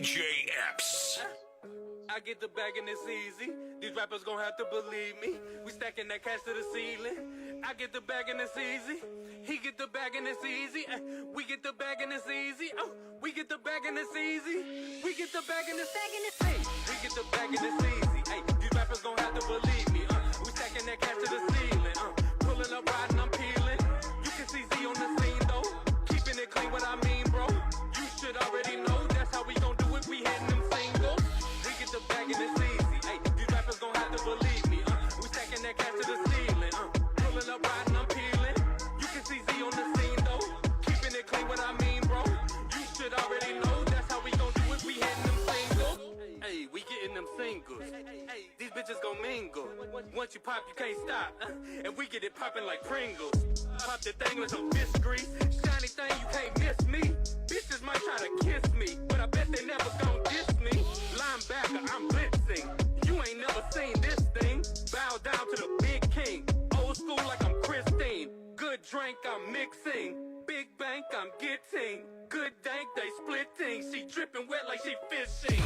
DJ Epps. I get the bag and it's easy. These rappers gon' have to believe me. We stacking that cash to the ceiling. I get the bag and it's easy. He get the bag and it's easy. We get the bag and it's easy. We get the bag and it's easy. We get the bag and it's easy. We get the bag and it's easy. These rappers gon' have to believe me. We stacking that cash to the ceiling. Pulling up, riding, I'm peeling. You can see Z on the scene though. Keeping it clean, what I mean, bro. You should already know that's how we gon' do it. We hitting them singles. The bag and it's easy. These rappers gon' have to believe me. We stacking that cash to the ceiling. Pulling up, riding, I'm peeling. You can see Z on the scene though. Keeping it clean, what I mean, bro. You should already know that's how we gon' do it. We hitting them singles. Hey, we getting them singles. These bitches gon' mingle. Once you pop, you can't stop. And we get it popping like Pringles. Pop the thing with some fish grease. Shiny thing, you can't miss me. Bitches might try to kiss me, but I bet they never gon' diss me. Linebacker, I'm blitzing. You ain't never seen this thing. Bow down to the big king. Old school like I'm Christine. Good drink, I'm mixing. Big bank, I'm getting. Good dank, they splitting. She dripping wet like she fishing.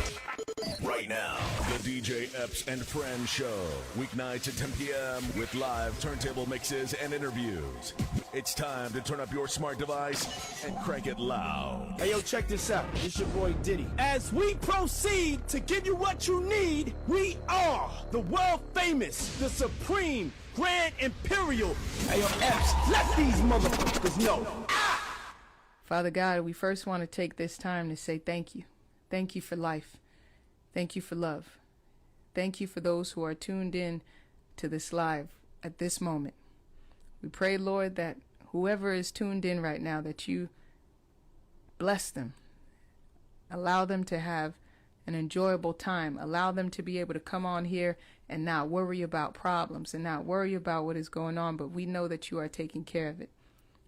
Right now, the DJ Epps and Friends Show. Weeknights at 10 p.m. with live turntable mixes and interviews. It's time to turn up your smart device and crank it loud. Hey, yo, check this out. It's your boy Diddy. As we proceed to give you what you need, we are the world famous, the supreme, grand imperial. Hey, yo, Epps, let these motherfuckers know. Father God, we first want to take this time to say thank you. Thank you for life. Thank you for love. Thank you for those who are tuned in to this live at this moment. We pray, Lord, that whoever is tuned in right now, that you bless them. Allow them to have an enjoyable time. Allow them to be able to come on here and not worry about problems and not worry about what is going on, but we know that you are taking care of it.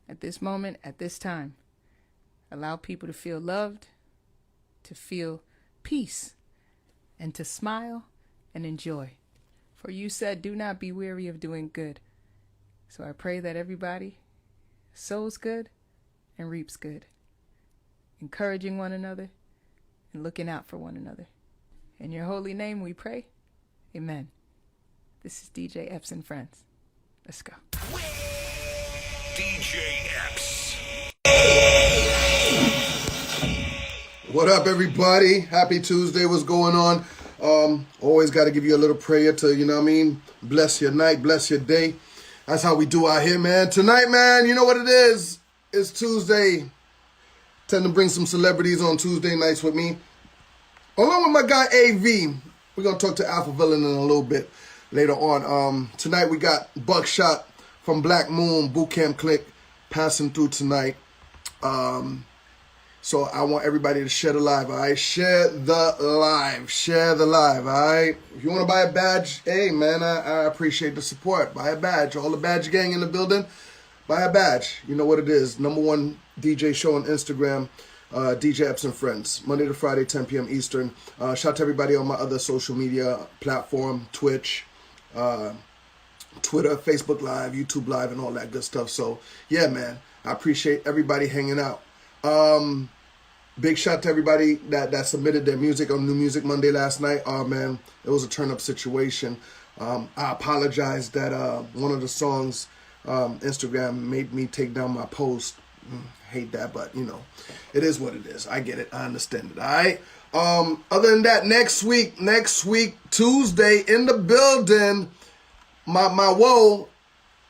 At this moment, at this time, allow people to feel loved, to feel peace, and to smile and enjoy. For you said, do not be weary of doing good. So I pray that everybody sows good and reaps good, encouraging one another and looking out for one another. In your holy name we pray. Amen. This is DJ Epps and Friends. Let's go. DJ Epps. What up, everybody? Happy Tuesday. What's going on? Always got to give you a little prayer to, you know what I mean? Bless your night, bless your day. That's how we do out here, man. Tonight, man, you know what it is? It's Tuesday. Tend to bring some celebrities on Tuesday nights with me. Along with my guy, AV. We're going to talk to Alpha Villain in a little bit later on. Tonight, we got Buckshot from Black Moon Bootcamp Click passing through tonight. So I want everybody to share the live, all right? Share the live. Share the live, all right? If you want to buy a badge, hey, man, I appreciate the support. Buy a badge. All the badge gang in the building, buy a badge. You know what it is. #1 DJ show on Instagram, DJ Epps and Friends. Monday to Friday, 10 p.m. Eastern. Shout out to everybody on my other social media platform, Twitch, Twitter, Facebook Live, YouTube Live, and all that good stuff. So, yeah, man, I appreciate everybody hanging out. Big shout to everybody that submitted their music on New Music Monday last night. Oh man, it was a turn up situation. I apologize that one of the songs Instagram made me take down my post. Hate that, but you know, it is what it is. I get it. I understand it. All right. Other than that, next week, Tuesday in the building, my whoa.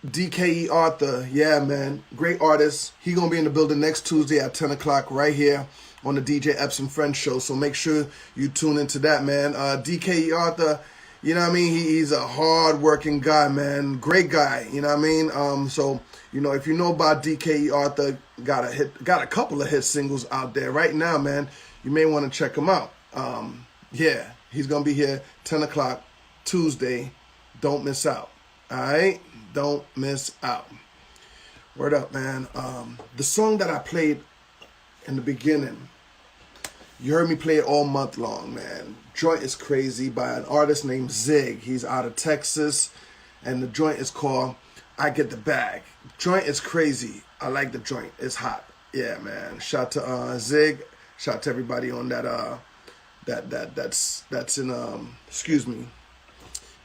DKE Arthur, yeah, man, great artist. He gonna be in the building next Tuesday at 10 o'clock right here on the DJ Epps and Friends show. So make sure you tune into that, man. DKE Arthur, you know what I mean? He's a hard-working guy, man. Great guy, you know what I mean? So you know, if you know about DKE Arthur, got a couple of hit singles out there right now, man. You may want to check him out. Yeah, he's gonna be here 10 o'clock Tuesday. Don't miss out. All right. Don't miss out. Word up, man. The song that I played in the beginning, you heard me play it all month long, man. Joint is crazy by an artist named Zig. He's out of Texas, and the joint is called I Get the Bag. Joint is crazy. I like the joint. It's hot. Yeah, man. Shout to Zig. Shout to everybody on that that's in excuse me,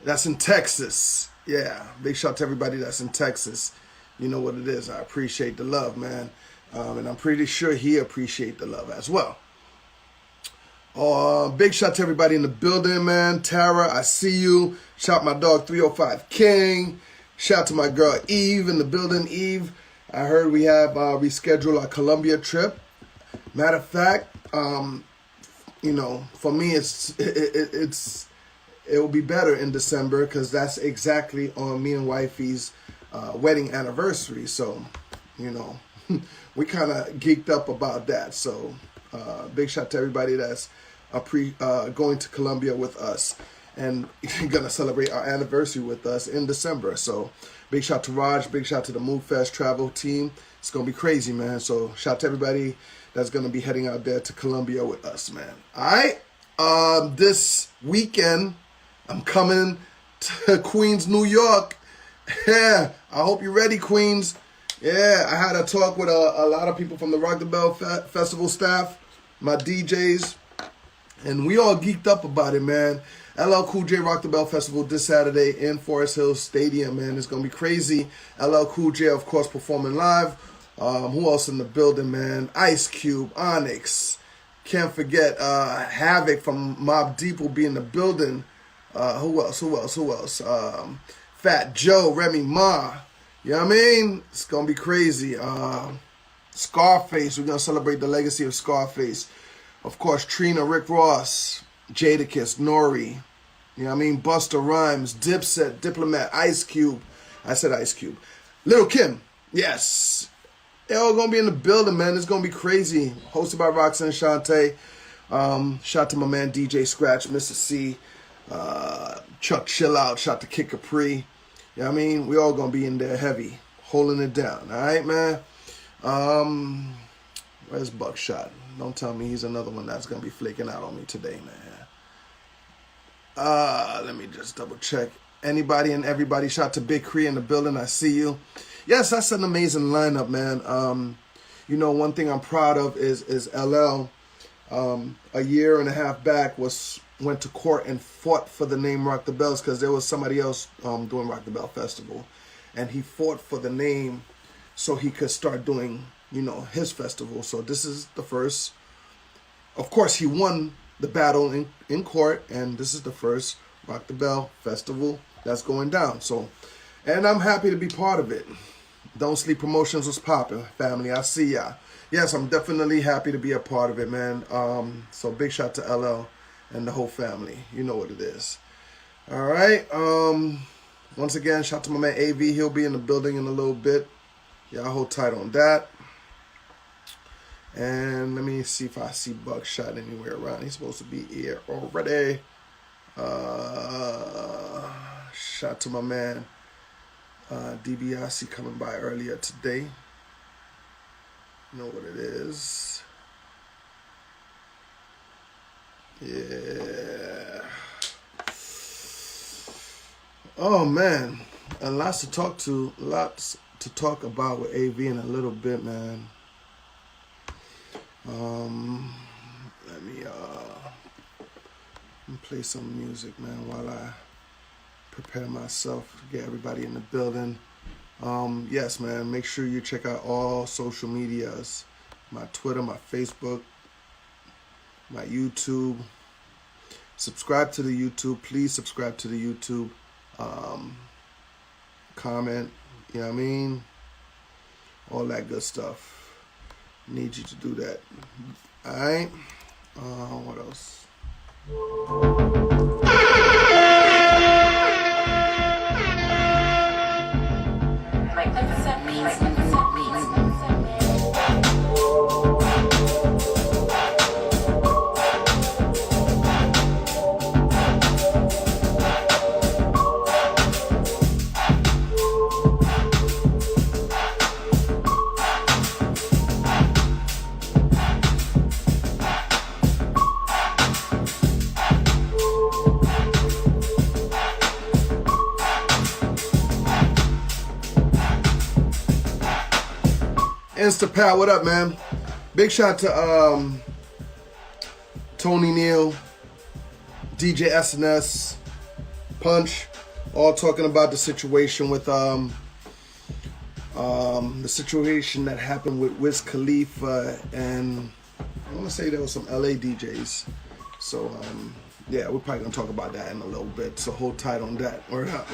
that's in Texas. Yeah, big shout to everybody that's in Texas. You know what it is. I appreciate the love, man, and I'm pretty sure he appreciate the love as well. Big shout to everybody in the building, man. Tara, I see you. Shout my dog 305 King. Shout to my girl Eve in the building. Eve, I heard we have rescheduled our Colombia trip. Matter of fact, you know, for me it will be better in December because that's exactly on me and wifey's wedding anniversary. So, you know, we kind of geeked up about that. So, big shout to everybody that's going to Colombia with us and gonna celebrate our anniversary with us in December. So, big shout to Raj. Big shout to the Move Fest travel team. It's gonna be crazy, man. So, shout to everybody that's gonna be heading out there to Colombia with us, man. All right. This weekend, I'm coming to Queens, New York. Yeah, I hope you're ready, Queens. Yeah, I had a talk with a lot of people from the Rock the Bell Festival staff, my DJs, and we all geeked up about it, man. LL Cool J Rock the Bell Festival this Saturday in Forest Hills Stadium, man. It's going to be crazy. LL Cool J, of course, performing live. Who else in the building, man? Ice Cube, Onyx. Can't forget Havoc from Mobb Deep will be in the building. Who else? Fat Joe, Remy Ma. You know what I mean? It's going to be crazy. Scarface, we're going to celebrate the legacy of Scarface. Of course, Trina, Rick Ross, Jadakiss, Nori. You know what I mean? Busta Rhymes, Dipset, Diplomat, Ice Cube. I said Ice Cube. Lil' Kim, yes. They're all going to be in the building, man. It's going to be crazy. Hosted by Roxanne Shante. Shout to my man DJ Scratch, Mr. C. Chuck Chill Out. Shout to Kid Capri. You know what I mean? We all going to be in there heavy. Holding it down. All right, man? Where's Buckshot? Don't tell me he's another one that's going to be flaking out on me today, man. Let me just double check. Anybody and everybody. Shout to Big Cree in the building. I see you. Yes, that's an amazing lineup, man. You know, one thing I'm proud of is LL. A year and a half back went to court and fought for the name Rock the Bells because there was somebody else doing Rock the Bell Festival, and he fought for the name so he could start doing, you know, his festival. So this is the first. Of course, he won the battle in court, and this is the first Rock the Bell Festival that's going down. So, and I'm happy to be part of it. Don't Sleep Promotions was popping, family. I see ya. Yes, I'm definitely happy to be a part of it, man. So big shout to LL and the whole family. You know what it is. All right. Once again, shout to my man AV. He'll be in the building in a little bit. Y'all hold tight on that. And let me see if I see Buckshot anywhere around. He's supposed to be here already. Shout to my man DBIC coming by earlier today. You know what it is. Yeah. Oh man, and lots to talk about with AV in a little bit, man. Let me play some music, man, while I prepare myself to get everybody in the building. Yes, man, make sure you check out all social medias. My Twitter, my Facebook, my YouTube. Subscribe to the YouTube. Please subscribe to the YouTube. Comment, you know what I mean? All that good stuff. Need you to do that. Alright? What else? Instapat, what up, man? Big shout to Tony Neal, DJ SNS, Punch, all talking about the situation with the situation that happened with Wiz Khalifa, and I want to say there was some LA DJs. So yeah, we're probably gonna talk about that in a little bit. So hold tight on that. Word up.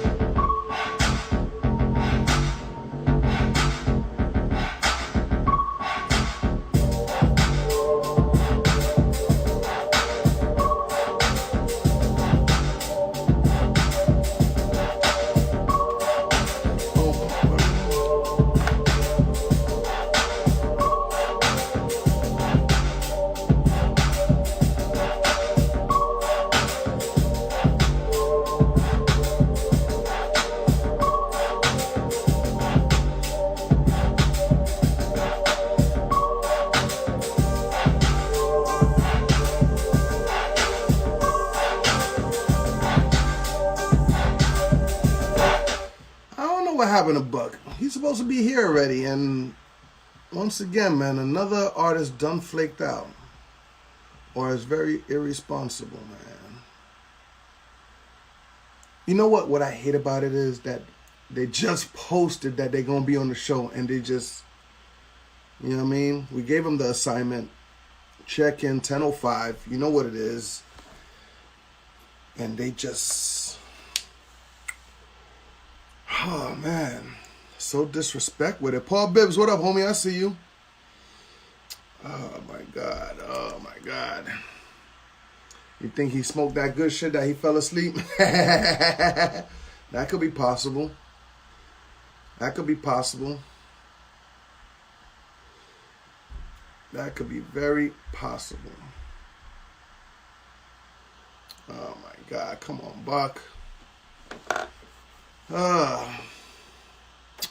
What happened to Buck? He's supposed to be here already, and once again, man, another artist done flaked out, or is very irresponsible, man. You know what I hate about it is that they just posted that they're gonna be on the show, and they just, you know what I mean? We gave them the assignment, check in 10:05, you know what it is, and they just, oh man, so disrespect with it. Paul Bibbs, what up, homie? I see you. Oh my God, oh my God. You think he smoked that good shit that he fell asleep? That could be possible. That could be possible. That could be very possible. Oh my God, come on, Buck.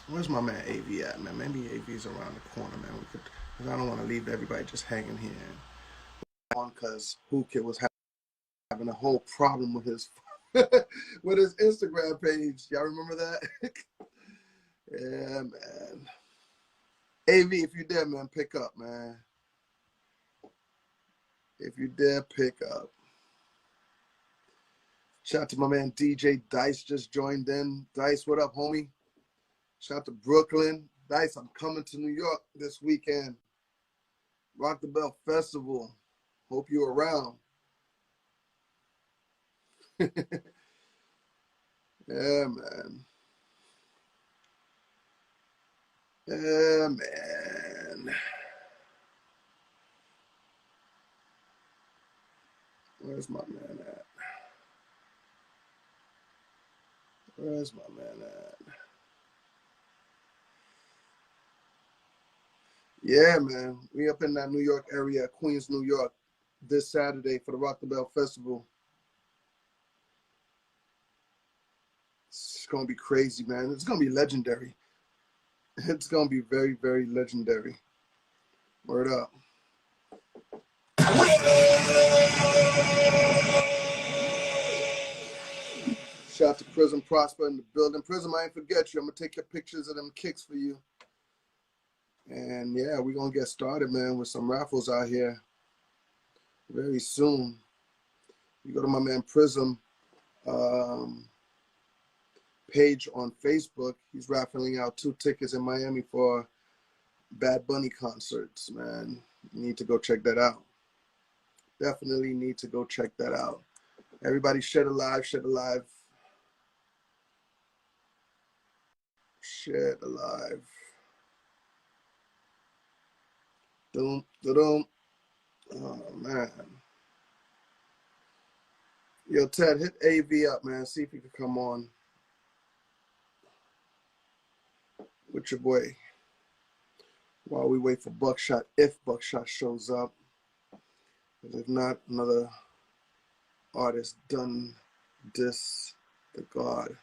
Where's my man AV at, man? Maybe AV's around the corner, man. Because I don't want to leave everybody just hanging here. Because Hookit was having a whole problem with his with his Instagram page. Y'all remember that? Yeah, man. AV, if you dare, man, pick up, man. If you dare, pick up. Shout out to my man DJ Dice, just joined in. Dice, what up, homie? Shout out to Brooklyn. Dice, I'm coming to New York this weekend. Rock the Bell Festival. Hope you're around. Yeah, man. Yeah, man. Where's my man at? Where's my man at? Yeah, man. We up in that New York area, Queens, New York, this Saturday for the Rock the Bell Festival. It's going to be crazy, man. It's going to be legendary. It's going to be very, very legendary. Word up. Shout out to Prism Prosper in the building. Prism, I ain't forget you. I'm going to take your pictures of them kicks for you. And yeah, we're going to get started, man, with some raffles out here very soon. You go to my man Prism page on Facebook. He's raffling out 2 tickets in Miami for Bad Bunny concerts, man. You need to go check that out. Definitely need to go check that out. Everybody shed alive, shed alive. Shed alive. Doom, da-doom. Oh, man. Yo, Ted, hit AV up, man. See if he can come on with your boy while we wait for Buckshot, if Buckshot shows up. If not, another artist done this the God.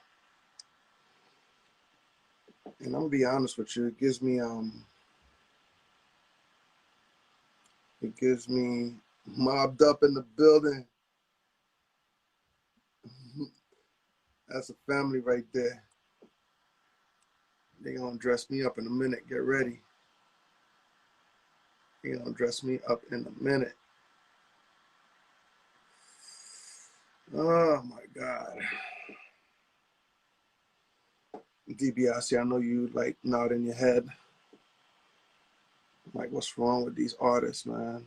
And I'm gonna be honest with you, it gives me mobbed up in the building. That's a family right there. They gonna dress me up in a minute. Get ready. They gonna dress me up in a minute. Oh my God. DiBiase, I know you like nodding your head. Like, what's wrong with these artists, man?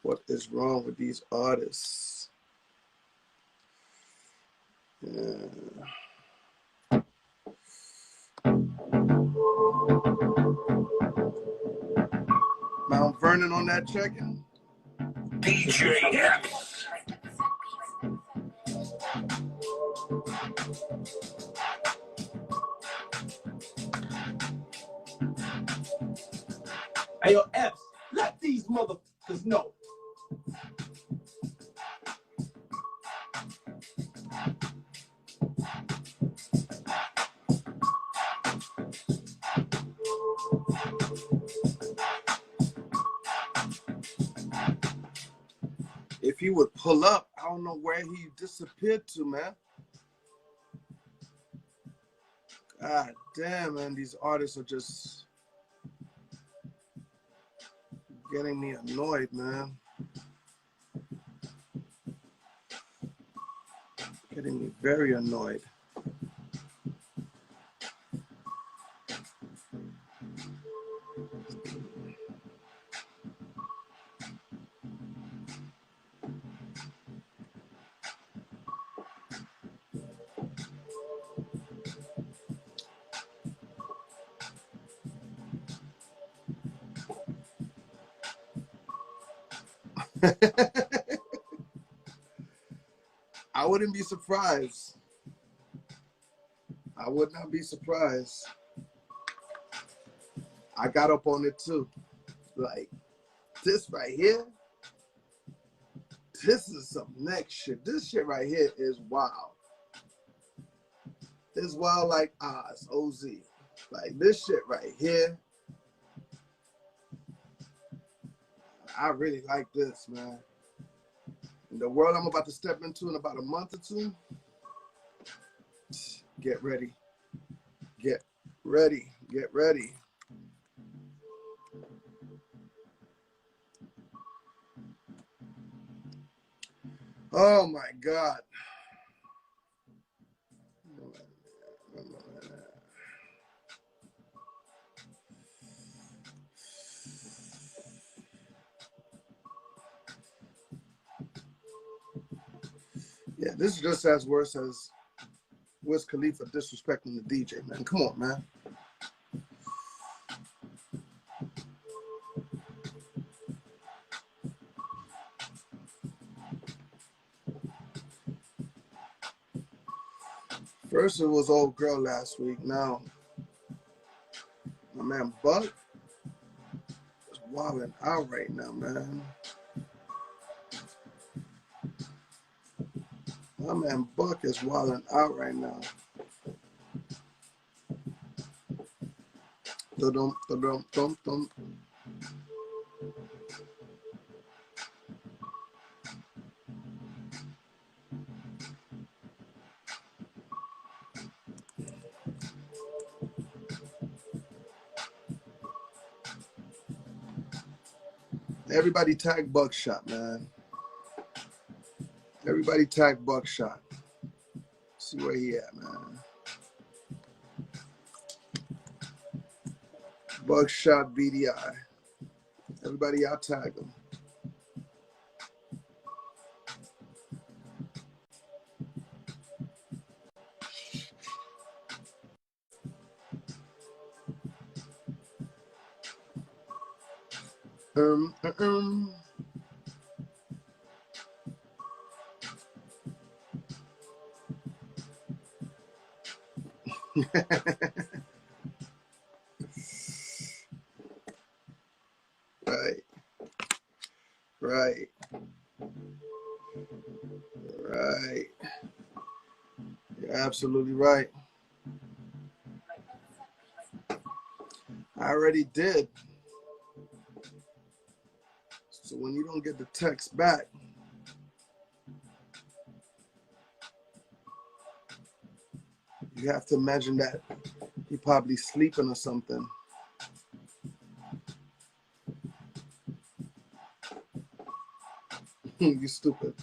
What is wrong with these artists? Yeah. Mount Vernon on that check-in. DJ Epps. Hey, yo, Epps, let these motherfuckers know. If he would pull up, I don't know where he disappeared to, man. God damn, man, these artists are just getting me annoyed, man. Getting me very annoyed. I wouldn't be surprised. I would not be surprised. I got up on it too. Like, this right here, this is some next shit. This shit right here is wild. It's wild like Oz, OZ. Like, this shit right here, I really like this, man. In the world I'm about to step into in about a month or two, get ready. Get ready. Get ready. Oh my God. Yeah, this is just as worse as Wiz Khalifa disrespecting the DJ, man. Come on, man. First it was old girl last week. Now, my man Buck is wilding out right now, man. My man Buck is wilding out right now. Dum dum dum dum. Everybody tag Buckshot, man. Everybody tag Buckshot. See where he at, man. Buckshot BDI. Everybody out tag him. Right. Right. Right. You're absolutely right. I already did. So when you don't get the text back, you have to imagine that he probably sleeping or something. You stupid.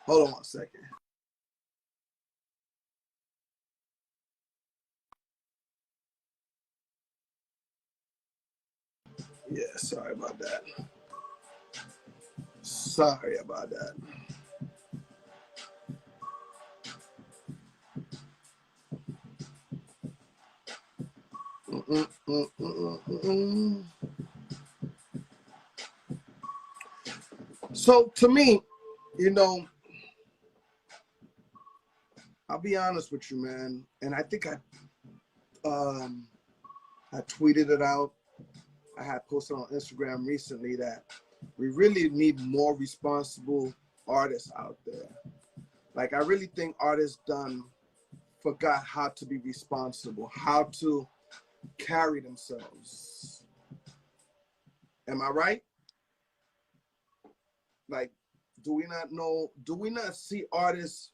Hold on one second. Yeah, sorry about that. Sorry about that. So to me, you know, I'll be honest with you, man, and I think I tweeted it out. I had posted on Instagram recently that we really need more responsible artists out there. Like, I really think artists forgot how to be responsible, how to carry themselves. Am I right? Like, do we not see artists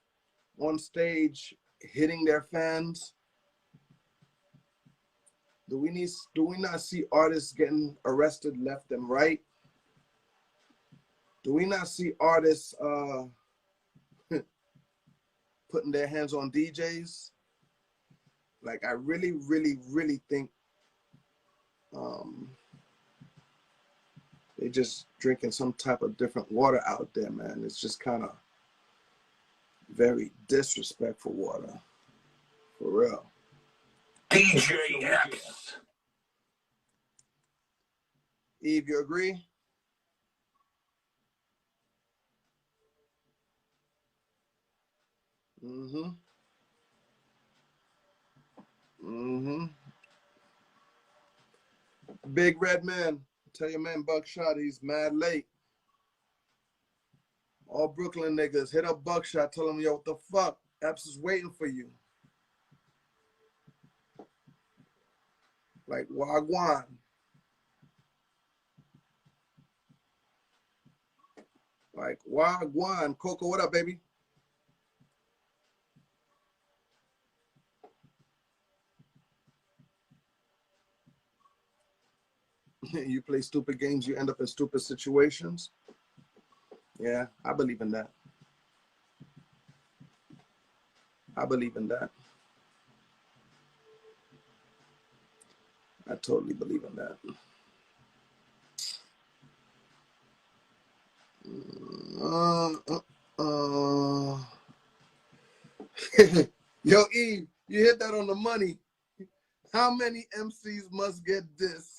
on stage hitting their fans? Do we not see artists getting arrested left and right? Do we not see artists putting their hands on DJs? Like, I really, really, really think they just drinking some type of different water out there, man. It's just kind of very disrespectful water, for real. DJ Epps. Eve, you agree? Mm-hmm. Mm-hmm. Big Red Man. Tell your man Buckshot he's mad late. All Brooklyn niggas, hit up Buckshot. Tell him, yo, what the fuck? Epps is waiting for you. Like, Wagwan. Like, Wagwan. Coco, what up, baby? You play stupid games, you end up in stupid situations. Yeah, I believe in that. I believe in that. I totally believe in that. Yo, Eve, you hit that on the money. How many MCs must get this?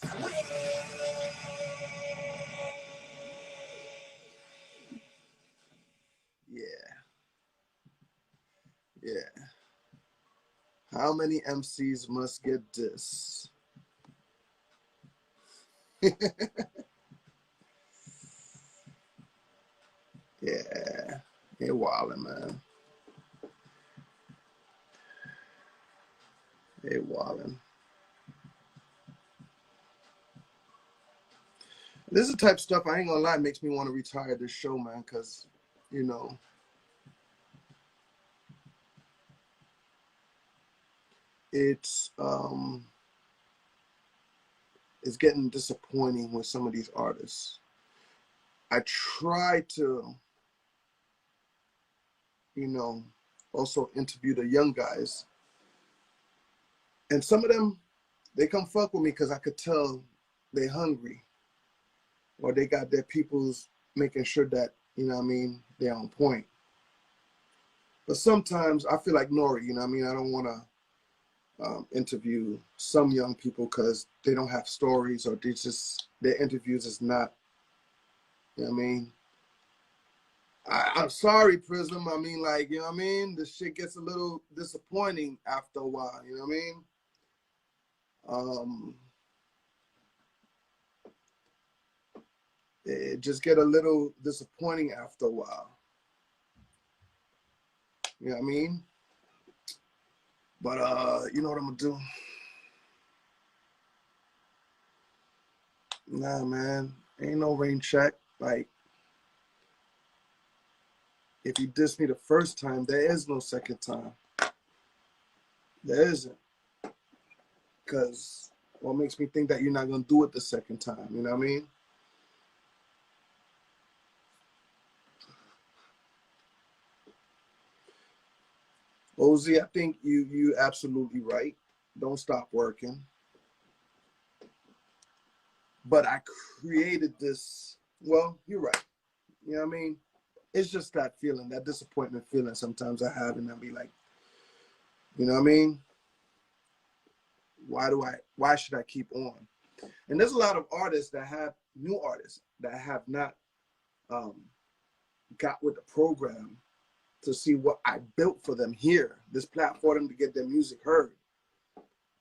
Yeah. Yeah. How many MCs must get this? Yeah. They wildin', man. They wildin'. This is the type of stuff, I ain't gonna lie, makes me want to retire this show, man, because, you know, it's getting disappointing with some of these artists. I try to, you know, also interview the young guys. And some of them, they come fuck with me because I could tell they hungry. Or they got their peoples making sure that, you know what I mean, they're on point. But sometimes I feel like Nori, you know what I mean? I don't want to interview some young people because they don't have stories or their interviews is not, you know what I mean? I'm sorry, Prism. I mean, like, you know what I mean? This shit gets a little disappointing after a while, you know what I mean? It just get a little disappointing after a while. You know what I mean? But you know what I'm gonna do? Nah, man. Ain't no rain check. Like, if you diss me the first time, there is no second time. There isn't. Because what makes me think that you're not going to do it the second time? You know what I mean? Ozzy, I think you absolutely right. Don't stop working. But I created this. Well, you're right. You know what I mean? It's just that feeling, that disappointment feeling sometimes I have, and I'll be like, you know what I mean? Why should I keep on? And there's a lot of artists that have, new artists that have not got with the program to see what I built for them here, this platform for them to get their music heard.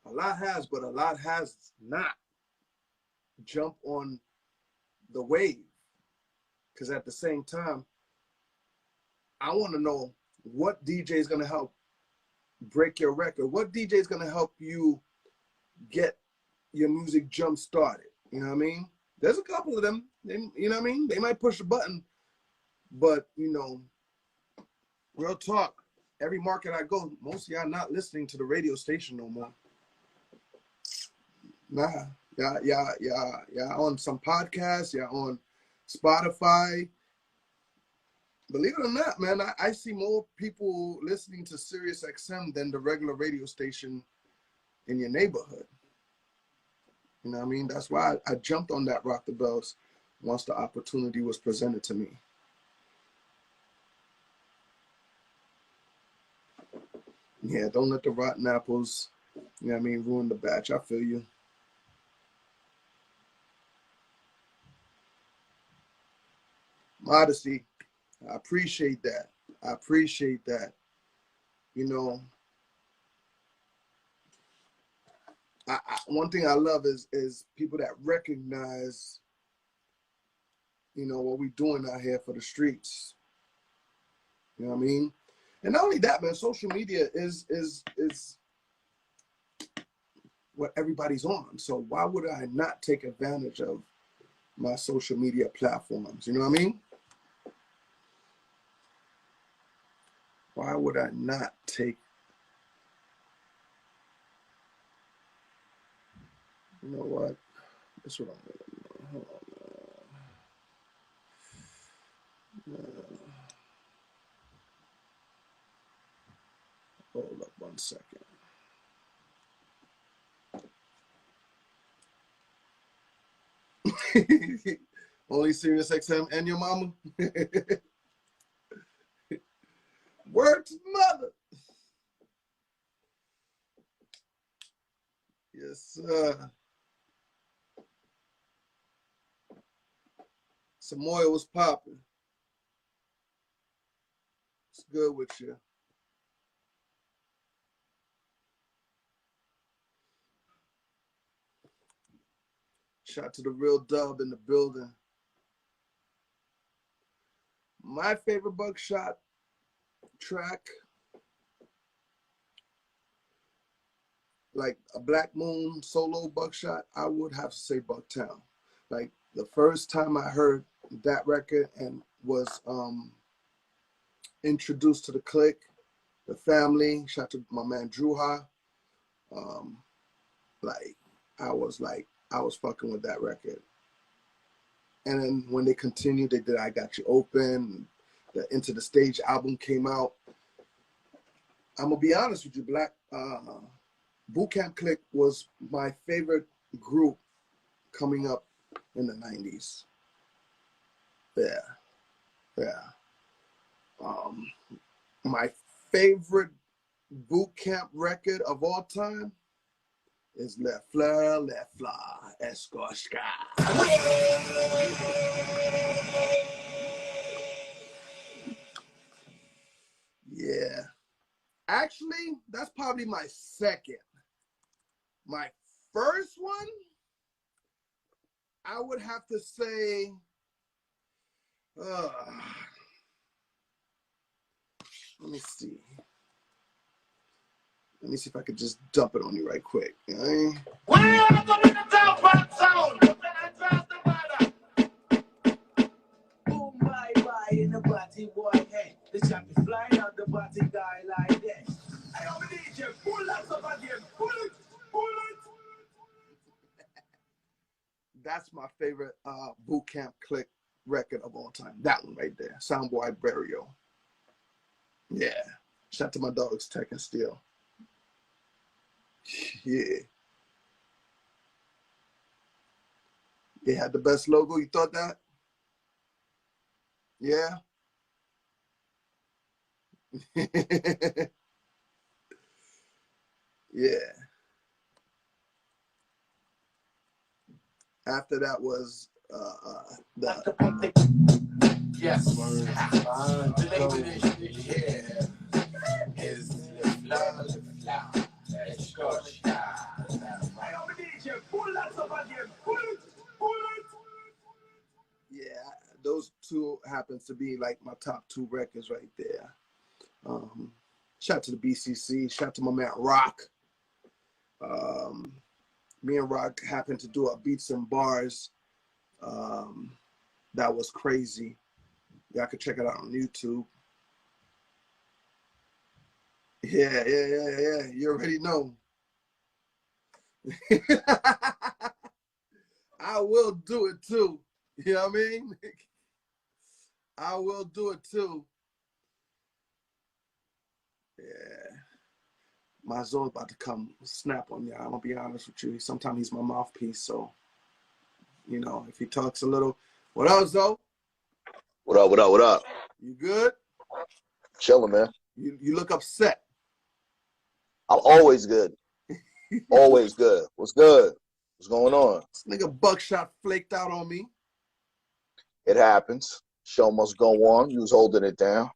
A lot has, but a lot has not jumped on the wave. Because at the same time, I want to know what DJ is going to help break your record. What DJ is going to help you get your music jump started? You know what I mean? There's a couple of them. You know what I mean? They might push a button, but, you know, real talk, every market I go, most of y'all not listening to the radio station no more. Nah, y'all on some podcasts, y'all on Spotify. Believe it or not, man, I see more people listening to Sirius XM than the regular radio station in your neighborhood. You know what I mean? That's why I jumped on that Rock the Bells once the opportunity was presented to me. Yeah, don't let the rotten apples, you know what I mean, ruin the batch. I feel you. Modesty. I appreciate that. I appreciate that. You know, one thing I love is people that recognize, you know, what we're doing out here for the streets. You know what I mean? And not only that, man, social media is what everybody's on. So why would I not take advantage of my social media platforms? You know what I mean? Why would I not take? You know what? That's what I'm gonna do. Hold up 1 second. Only Sirius XM and your mama? Word to mother. Yes, sir. Samoa was popping. It's good with you. Shout to the real dub in the building. My favorite Buckshot track, like a Black Moon solo Buckshot, I would have to say Bucktown. Like the first time I heard that record and was introduced to the clique, the family, shout to my man Druha. I was fucking with that record. And then when they continued, they did I Got You Open, the Into the Stage album came out. I'm gonna be honest with you, Black Boot Camp Clique was my favorite group coming up in the 90s. Yeah. My favorite boot camp record of all time is Le Fleur, Escorchka. Yeah. Actually, that's probably my second. My first one, I would have to say, let me see. Let me see if I could just dump it on you right quick. You know what I mean? We are the down sound. Boom, bye, in the body, boy, hey. The champ is flying out the body guy like that. I am the DJ, full of That's my favorite boot camp click record of all time. That one right there. Soundboy Burial. Yeah. Shout out to my dogs, Tech and Steel. Yeah. They had the best logo. You thought that? Yeah. Yeah. After that was the Yes. The name of this shit here is Le Fleur, Le Fleur. Let's go. Yeah, those two happens to be like my top two records right there. Shout out to the BCC. Shout out to my man Rock. Me and Rock happened to do a Beats and Bars. That was crazy. Y'all can check it out on YouTube. Yeah. You already know. I will do it too. You know what I mean? I will do it too. Yeah. My Zoe's about to come snap on y'all. I'm gonna be honest with you. Sometimes he's my mouthpiece, so you know, if he talks a little. What up, Zoe? What up, what up, what up? You good? Chilling, man. You look upset. I'm always good. Always good. What's good? What's going on? This nigga Buckshot flaked out on me. It happens. Show must go on. You was holding it down.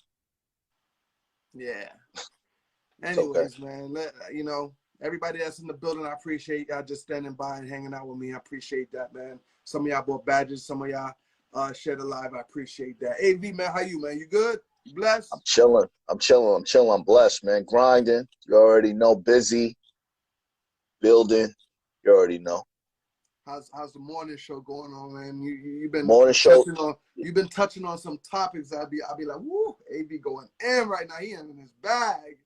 Yeah. It's Anyways, okay. man, you know, everybody that's in the building, I appreciate y'all just standing by and hanging out with me. I appreciate that, man. Some of y'all bought badges. Some of y'all shared a live. I appreciate that. AV, man, how you, man? You good? You blessed? I'm chilling. I'm blessed, man. Grinding. You already know. Busy. Building. You already know. How's the morning show going on, man? You've been Morning show. You've been touching on some topics. I'll be like, woo, AV going in right now. He in his bag.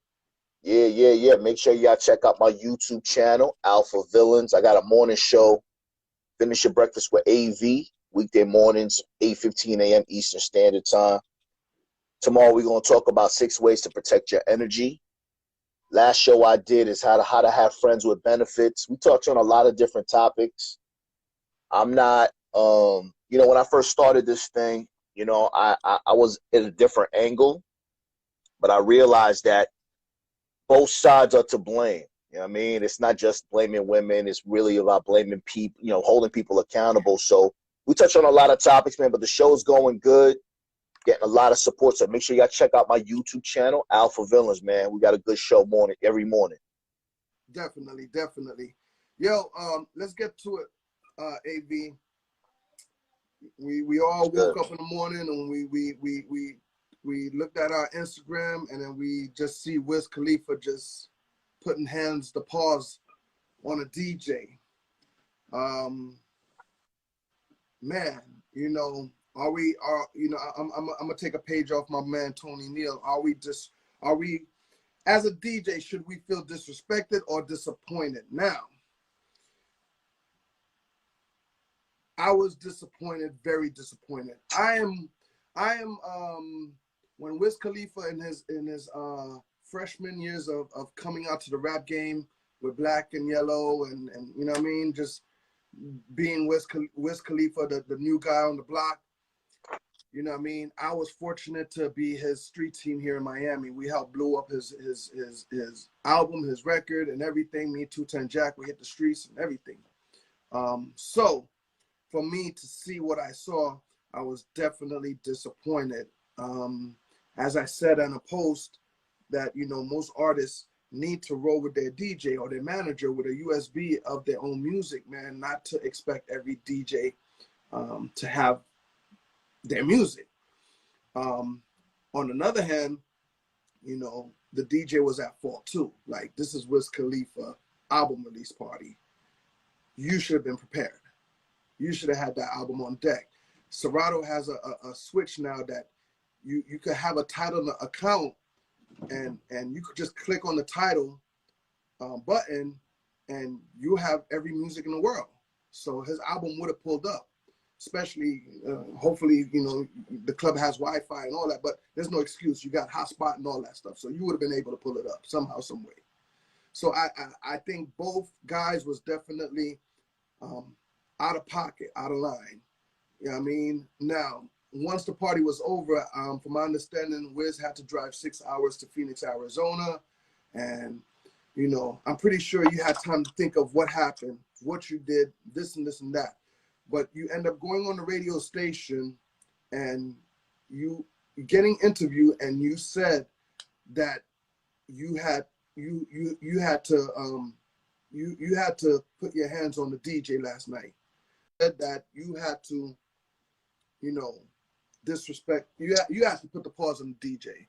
Yeah. Make sure y'all check out my YouTube channel, Alpha Villains. I got a morning show. Finish Your Breakfast with AV. Weekday mornings, 8:15 a.m. Eastern Standard Time. Tomorrow we're going to talk about 6 ways to protect your energy. Last show I did is how to have friends with benefits. We touched on a lot of different topics. I'm not, when I first started this thing, I was at a different angle, but I realized that both sides are to blame. You know what I mean? It's not just blaming women. It's really about blaming people, holding people accountable. So we touch on a lot of topics, man, but the show's going good, getting a lot of support. So make sure you guys check out my YouTube channel, Alpha Villains, man. We got a good show every morning. Definitely. Yo, let's get to it, AV. We all woke up in the morning and we looked at our Instagram and then we just see Wiz Khalifa just putting the paws on a DJ. Man, I'm gonna take a page off my man Tony Neal. Are we as a DJ, should we feel disrespected or disappointed? Now, I was disappointed, very disappointed. I am when Wiz Khalifa in his freshman years of coming out to the rap game with Black and Yellow and you know what I mean, just being Wiz Khalifa, the new guy on the block, you know what I mean. I was fortunate to be his street team here in Miami. We helped blow up his album, his record, and everything. Me, 210 Jack, we hit the streets and everything. So for me to see what I saw, I was definitely disappointed. As I said in a post, that most artists need to roll with their DJ or their manager with a USB of their own music, man, not to expect every DJ to have their music. On another hand, the DJ was at fault too. Like, this is Wiz Khalifa album release party. You should have been prepared. You should have had that album on deck. Serato has a switch now that you could have a title in the account and you could just click on the title button and you have every music in the world. So his album would have pulled up, especially, hopefully, you know, the club has Wi-Fi and all that, but there's no excuse. You got hotspot and all that stuff. So you would have been able to pull it up somehow, some way. So I think both guys was definitely out of pocket, out of line. You know what I mean? Now, once the party was over, from my understanding, Wiz had to drive 6 hours to Phoenix, Arizona. And, you know, I'm pretty sure you had time to think of what happened, what you did, this and this and that. But you end up going on the radio station and you getting interviewed, and you said that you had to put your hands on the DJ last night. Said that you had to, you know, disrespect. You had to put the pause on the DJ.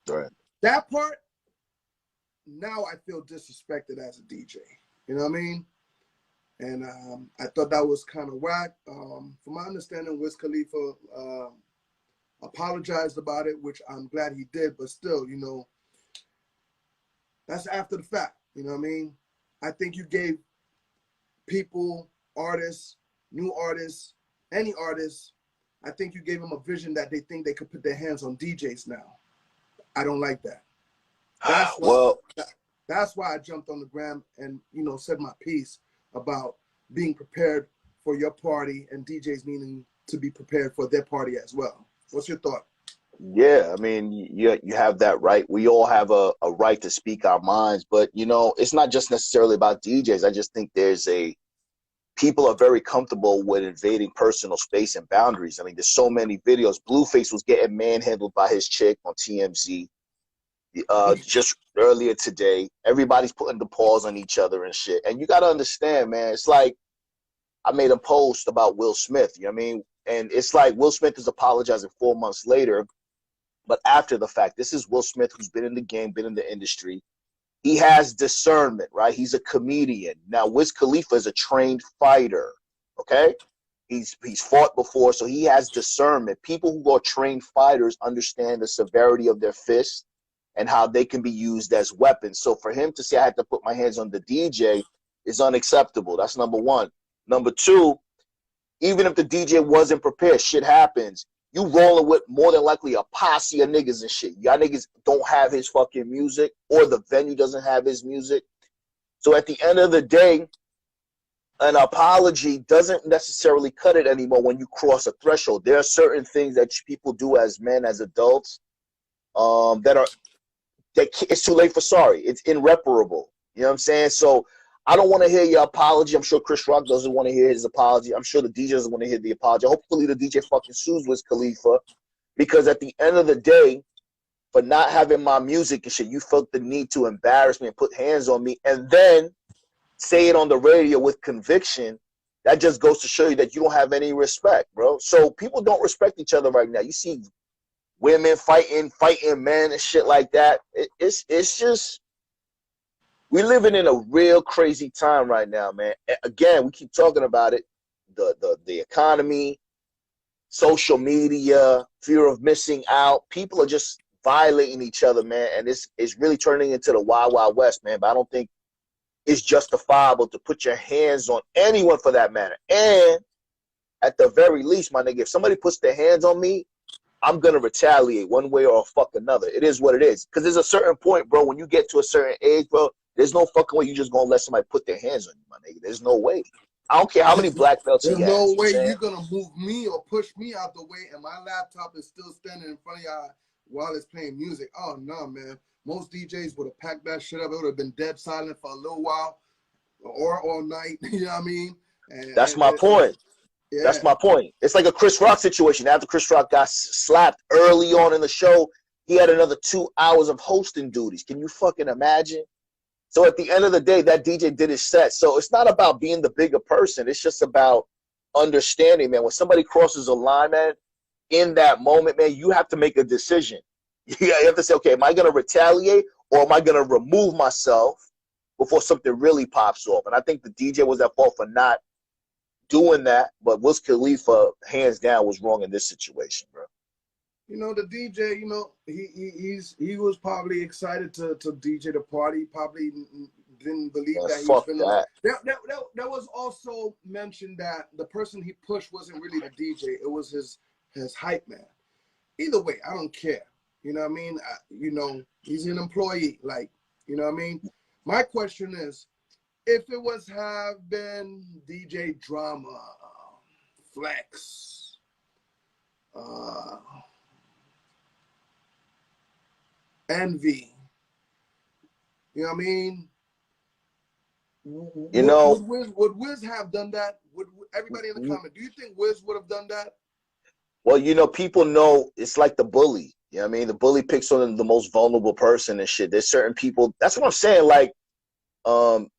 Right. That part, now I feel disrespected as a DJ. You know what I mean? And I thought that was kind of whack. From my understanding, Wiz Khalifa apologized about it, which I'm glad he did. But still, you know, that's after the fact. You know what I mean? I think you gave people, artists, new artists, any artists, I think you gave them a vision that they think they could put their hands on DJs now. I don't like that. That's why I jumped on the gram and, you know, said my piece about being prepared for your party and DJs needing to be prepared for their party as well. What's your thought? Yeah, I mean, you have that right. We all have a right to speak our minds, but, you know, it's not just necessarily about DJs. I just think people are very comfortable with invading personal space and boundaries. I mean, there's so many videos. Blueface was getting manhandled by his chick on TMZ just earlier today. Everybody's putting the paws on each other and shit. And you got to understand, man, it's like I made a post about Will Smith, you know what I mean? And it's like Will Smith is apologizing 4 months later, but after the fact. This is Will Smith, who's been in the game, been in the industry. He has discernment, right? He's a comedian. Now, Wiz Khalifa is a trained fighter, okay? He's fought before, so he has discernment. People who are trained fighters understand the severity of their fists and how they can be used as weapons. So for him to say, I had to put my hands on the DJ is unacceptable. That's number one. Number two, even if the DJ wasn't prepared, shit happens. You rolling with more than likely a posse of niggas and shit. Y'all niggas don't have his fucking music, or the venue doesn't have his music. So at the end of the day, an apology doesn't necessarily cut it anymore when you cross a threshold. There are certain things that people do as men, as adults, it's too late for sorry. It's irreparable. You know what I'm saying? So I don't want to hear your apology. I'm sure Chris Rock doesn't want to hear his apology. I'm sure the DJ doesn't want to hear the apology. Hopefully the DJ fucking sues Wiz Khalifa, because at the end of the day, for not having my music and shit, you felt the need to embarrass me and put hands on me and then say it on the radio with conviction. That just goes to show you that you don't have any respect, bro. So people don't respect each other right now. You see women fighting men and shit like that. It's just, we're living in a real crazy time right now, man. Again, we keep talking about it. The economy, social media, fear of missing out. People are just violating each other, man. And it's really turning into the Wild Wild West, man. But I don't think it's justifiable to put your hands on anyone for that matter. And at the very least, my nigga, if somebody puts their hands on me, I'm going to retaliate one way or fuck another. It is what it is. Because there's a certain point, bro, when you get to a certain age, bro, there's no fucking way you just going to let somebody put their hands on you, my nigga. There's no way. I don't care how many black belts he has. There's no way you're going to move me or push me out the way and my laptop is still standing in front of y'all while it's playing music. Oh, no, man. Most DJs would have packed that shit up. It would have been dead silent for a little while or all night. You know what I mean? That's my point. Yeah. That's my point. It's like a Chris Rock situation. After Chris Rock got slapped early on in the show, he had another 2 hours of hosting duties. Can you fucking imagine? So at the end of the day, that DJ did his set. So it's not about being the bigger person. It's just about understanding, man. When somebody crosses a line, man, in that moment, man, you have to make a decision. You have to say, okay, am I going to retaliate or am I going to remove myself before something really pops off? And I think the DJ was at fault for not doing that, but Wiz Khalifa, hands down, was wrong in this situation, bro. You know, the DJ, you know, he was probably excited to DJ the party, probably didn't believe Man, that he was fuck going that. to. There was also mentioned that the person he pushed wasn't really the DJ. It was his hype man. Either way, I don't care. You know what I mean? He's an employee. Like, you know what I mean? My question is, if it was have been DJ Drama, Flex, Envy, you know what I mean? Would Wiz have done that? Would everybody in the comment? Do you think Wiz would have done that? Well, people know it's like the bully. You know what I mean? The bully picks on the most vulnerable person and shit. There's certain people. That's what I'm saying. Like,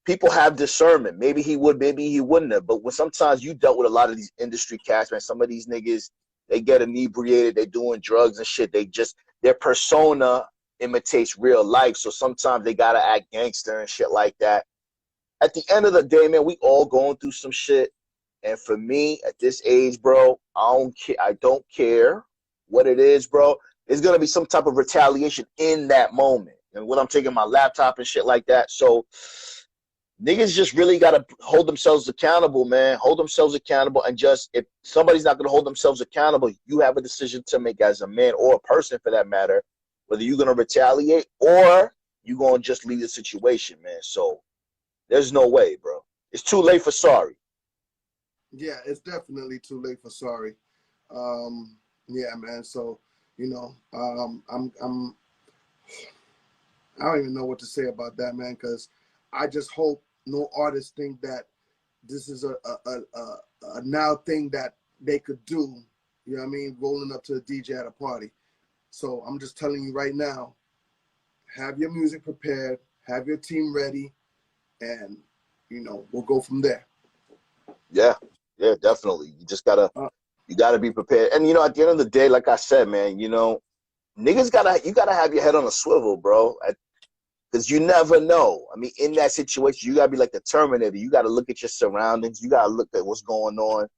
people have discernment. Maybe he would, maybe he wouldn't have. But when sometimes you dealt with a lot of these industry cats, man, some of these niggas, they get inebriated, they doing drugs and shit. Their persona imitates real life. So sometimes they gotta act gangster and shit like that. At the end of the day, man, we all going through some shit. And for me, at this age, bro, I don't care what it is, bro. There's gonna be some type of retaliation in that moment. And when I'm taking my laptop and shit like that. So niggas just really gotta hold themselves accountable, man. Hold themselves accountable, and just, if somebody's not gonna hold themselves accountable, you have a decision to make as a man or a person for that matter, whether you're gonna retaliate or you're gonna just leave the situation, man. So there's no way, bro. It's too late for sorry. Yeah, it's definitely too late for sorry. Yeah, man. So, I don't even know what to say about that, man, because I just hope no artists think that this is a now thing that they could do, you know what I mean, rolling up to a DJ at a party. So I'm just telling you right now, have your music prepared, have your team ready, and, we'll go from there. Yeah, definitely. You just gotta be prepared. And, at the end of the day, like I said, man, niggas you gotta have your head on a swivel, bro. Because you never know. I mean, in that situation, you got to be like the Terminator. You got to look at your surroundings. You got to look at what's going on.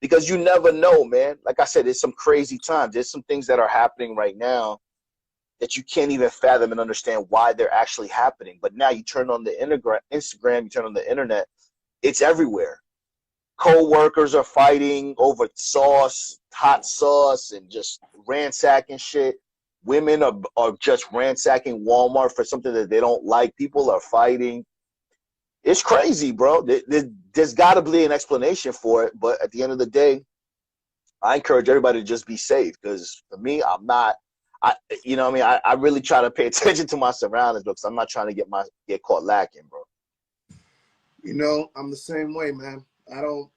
Because you never know, man. Like I said, there's some crazy times. There's some things that are happening right now that you can't even fathom and understand why they're actually happening. But now you turn on the Instagram, you turn on the internet, it's everywhere. Co-workers are fighting over hot sauce, and just ransacking shit. Women are just ransacking Walmart for something that they don't like. People are fighting. It's crazy, bro. There's got to be an explanation for it. But at the end of the day, I encourage everybody to just be safe. Because for me, I really try to pay attention to my surroundings, because I'm not trying to get caught lacking, bro. I'm the same way, man. I don't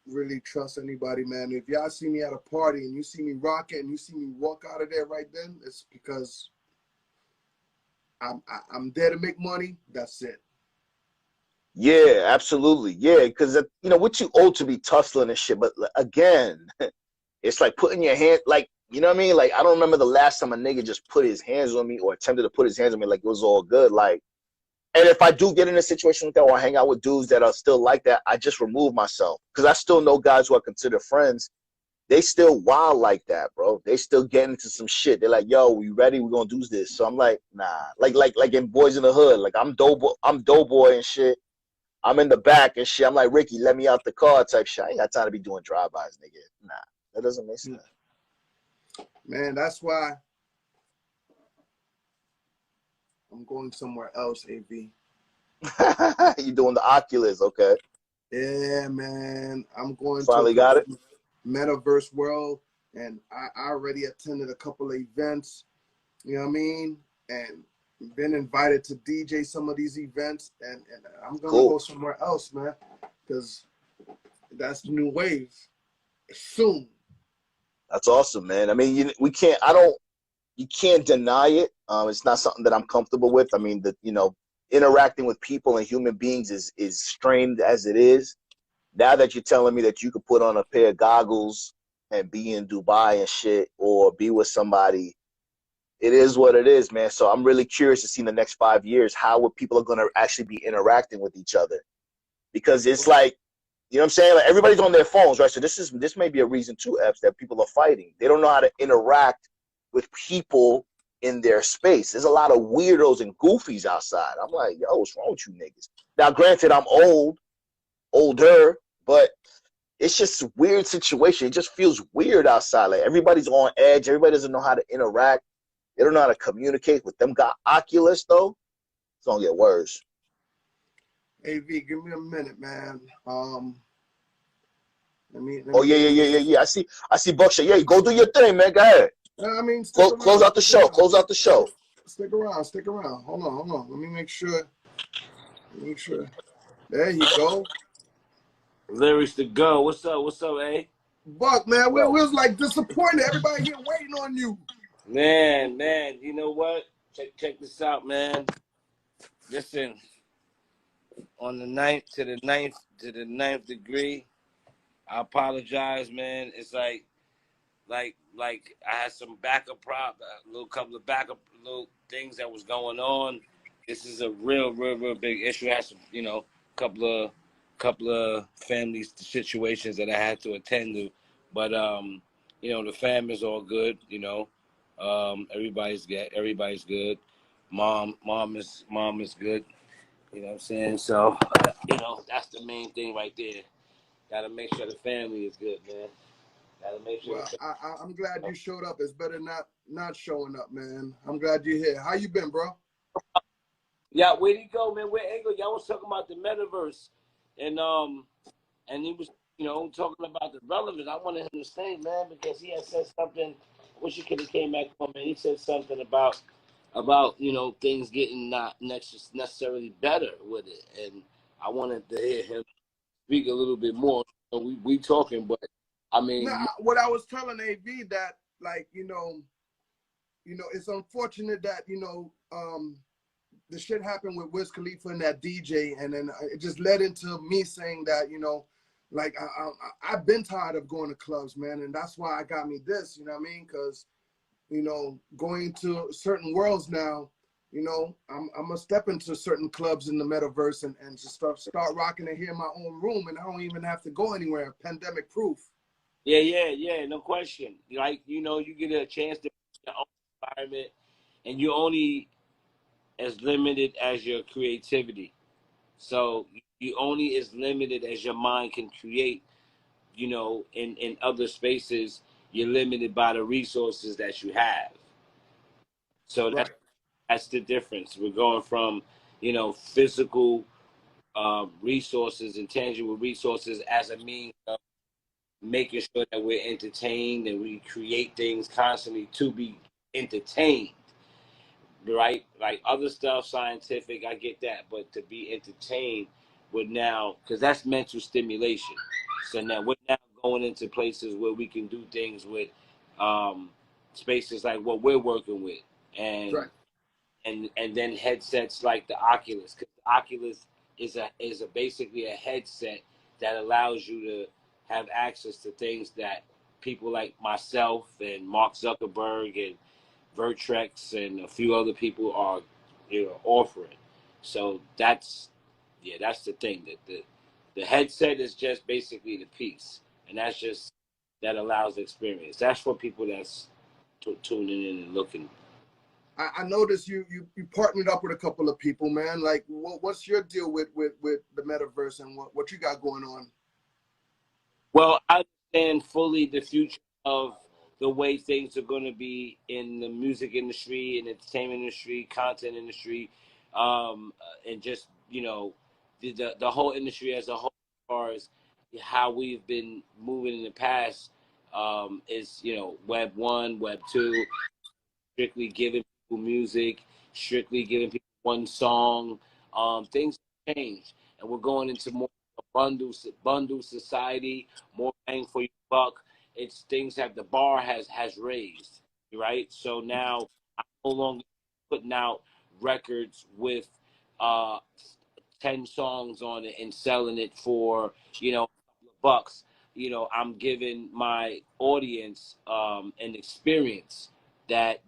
really trust anybody, man. If y'all see me at a party and you see me rocking and you see me walk out of there right then, it's because I'm there to make money. That's it. Yeah, absolutely. Yeah, because we're too old to be tussling and shit. But again, it's like putting your hand, like, you know what I mean? Like, I don't remember the last time a nigga just put his hands on me or attempted to put his hands on me like it was all good. Like, and if I do get in a situation like that, or I hang out with dudes that are still like that, I just remove myself. Because I still know guys who I consider friends. They still wild like that, bro. They still get into some shit. They're like, yo, we ready? We're going to do this. So I'm like, nah. Like in Boys in the Hood. Like, I'm Doughboy and shit. I'm in the back and shit. I'm like, Ricky, let me out the car type shit. I ain't got time to be doing drive-bys, nigga. Nah, that doesn't make sense. Man, that's why I'm going somewhere else, AB. You doing the Oculus, okay? Yeah, man. I'm going Finally to got it? metaverse world, and I already attended a couple of events, you know what I mean? And been invited to DJ some of these events, and I'm going to go somewhere else, man, because that's the new wave soon. That's awesome, man. I mean, you can't deny it. It's not something that I'm comfortable with. I mean, interacting with people and human beings is strained as it is. Now that you're telling me that you could put on a pair of goggles and be in Dubai and shit, or be with somebody, it is what it is, man. So I'm really curious to see in the next 5 years how people are going to actually be interacting with each other. Because it's like, you know what I'm saying? Like, everybody's on their phones, right? So this may be a reason too, Epps, that people are fighting. They don't know how to interact with people in their space. There's a lot of weirdos and goofies outside. I'm like, yo, what's wrong with you niggas? Now, granted, I'm older, but it's just a weird situation. It just feels weird outside. Like everybody's on edge. Everybody doesn't know how to interact. They don't know how to communicate. With them got Oculus though, it's gonna get worse. AV, give me a minute, man. Let me Oh yeah. I see Buckshot. Yeah, go do your thing, man. Go ahead. I mean, Close out the show. Close out the show. Stick around. Hold on. Let me make sure. There you go. Lyrics to go. What's up, eh? Buck, man, we was like disappointed. Everybody here waiting on you. Man, you know what? Check this out, man. Listen, on the ninth degree, I apologize, man. It's like I had some backup couple of backup little things that was going on. This is a real big issue. I had some, couple of family situations that I had to attend to, but the fam is all good. Everybody's good. Mom is good. You know what I'm saying? So, that's the main thing right there. Got to make sure the family is good, man. Got to make sure. Well, I'm glad you showed up. It's better not showing up, man. I'm glad you're here. How you been, bro? Yeah, where'd he go, man? Where Angle? Y'all was talking about the metaverse, and he was, talking about the relevance. I wanted him to stay, man, because he had said something. I wish he could have came back on, man. He said something about things getting not necessarily better with it, and I wanted to hear him speak a little bit more. We talking, but I mean, what I was telling AV that, like, it's unfortunate that the shit happened with Wiz Khalifa and that DJ, and then it just led into me saying that, like I've been tired of going to clubs, man, and that's why I got me this, you know what I mean? Because going to certain worlds now, I'm gonna step into certain clubs in the metaverse and just start rocking it here in my own room, and I don't even have to go anywhere. Pandemic proof. Yeah, no question. Like, you get a chance to be in your own environment, and you're only as limited as your creativity. So you only as limited as your mind can create, in other spaces. You're limited by the resources that you have. So that's the difference. We're going from, physical resources and tangible resources as a means of making sure that we're entertained and we create things constantly to be entertained, right? Like other stuff, scientific, I get that, but to be entertained with now, because that's mental stimulation. So now we're now going into places where we can do things with spaces like what we're working with, and Right. and then headsets like the Oculus, because the Oculus is a basically a headset that allows you to have access to things that people like myself and Mark Zuckerberg and Vertrex and a few other people are, offering. So that's the thing. That the headset is just basically the piece, and that allows the experience. That's for people that's tuning in and looking. I noticed you partnered up with a couple of people, man. Like, what's your deal with the metaverse and what you got going on? Well, I understand fully the future of the way things are going to be in the music industry and entertainment industry, content industry, and just the whole industry as a whole, as far as how we've been moving in the past, is Web 1, Web 2, strictly giving people music, strictly giving people one song. Things have changed, and we're going into more bundle society, more bang for your buck. It's things that the bar has raised, right? So now I'm no longer putting out records with 10 songs on it and selling it for a couple of bucks. I'm giving my audience an experience that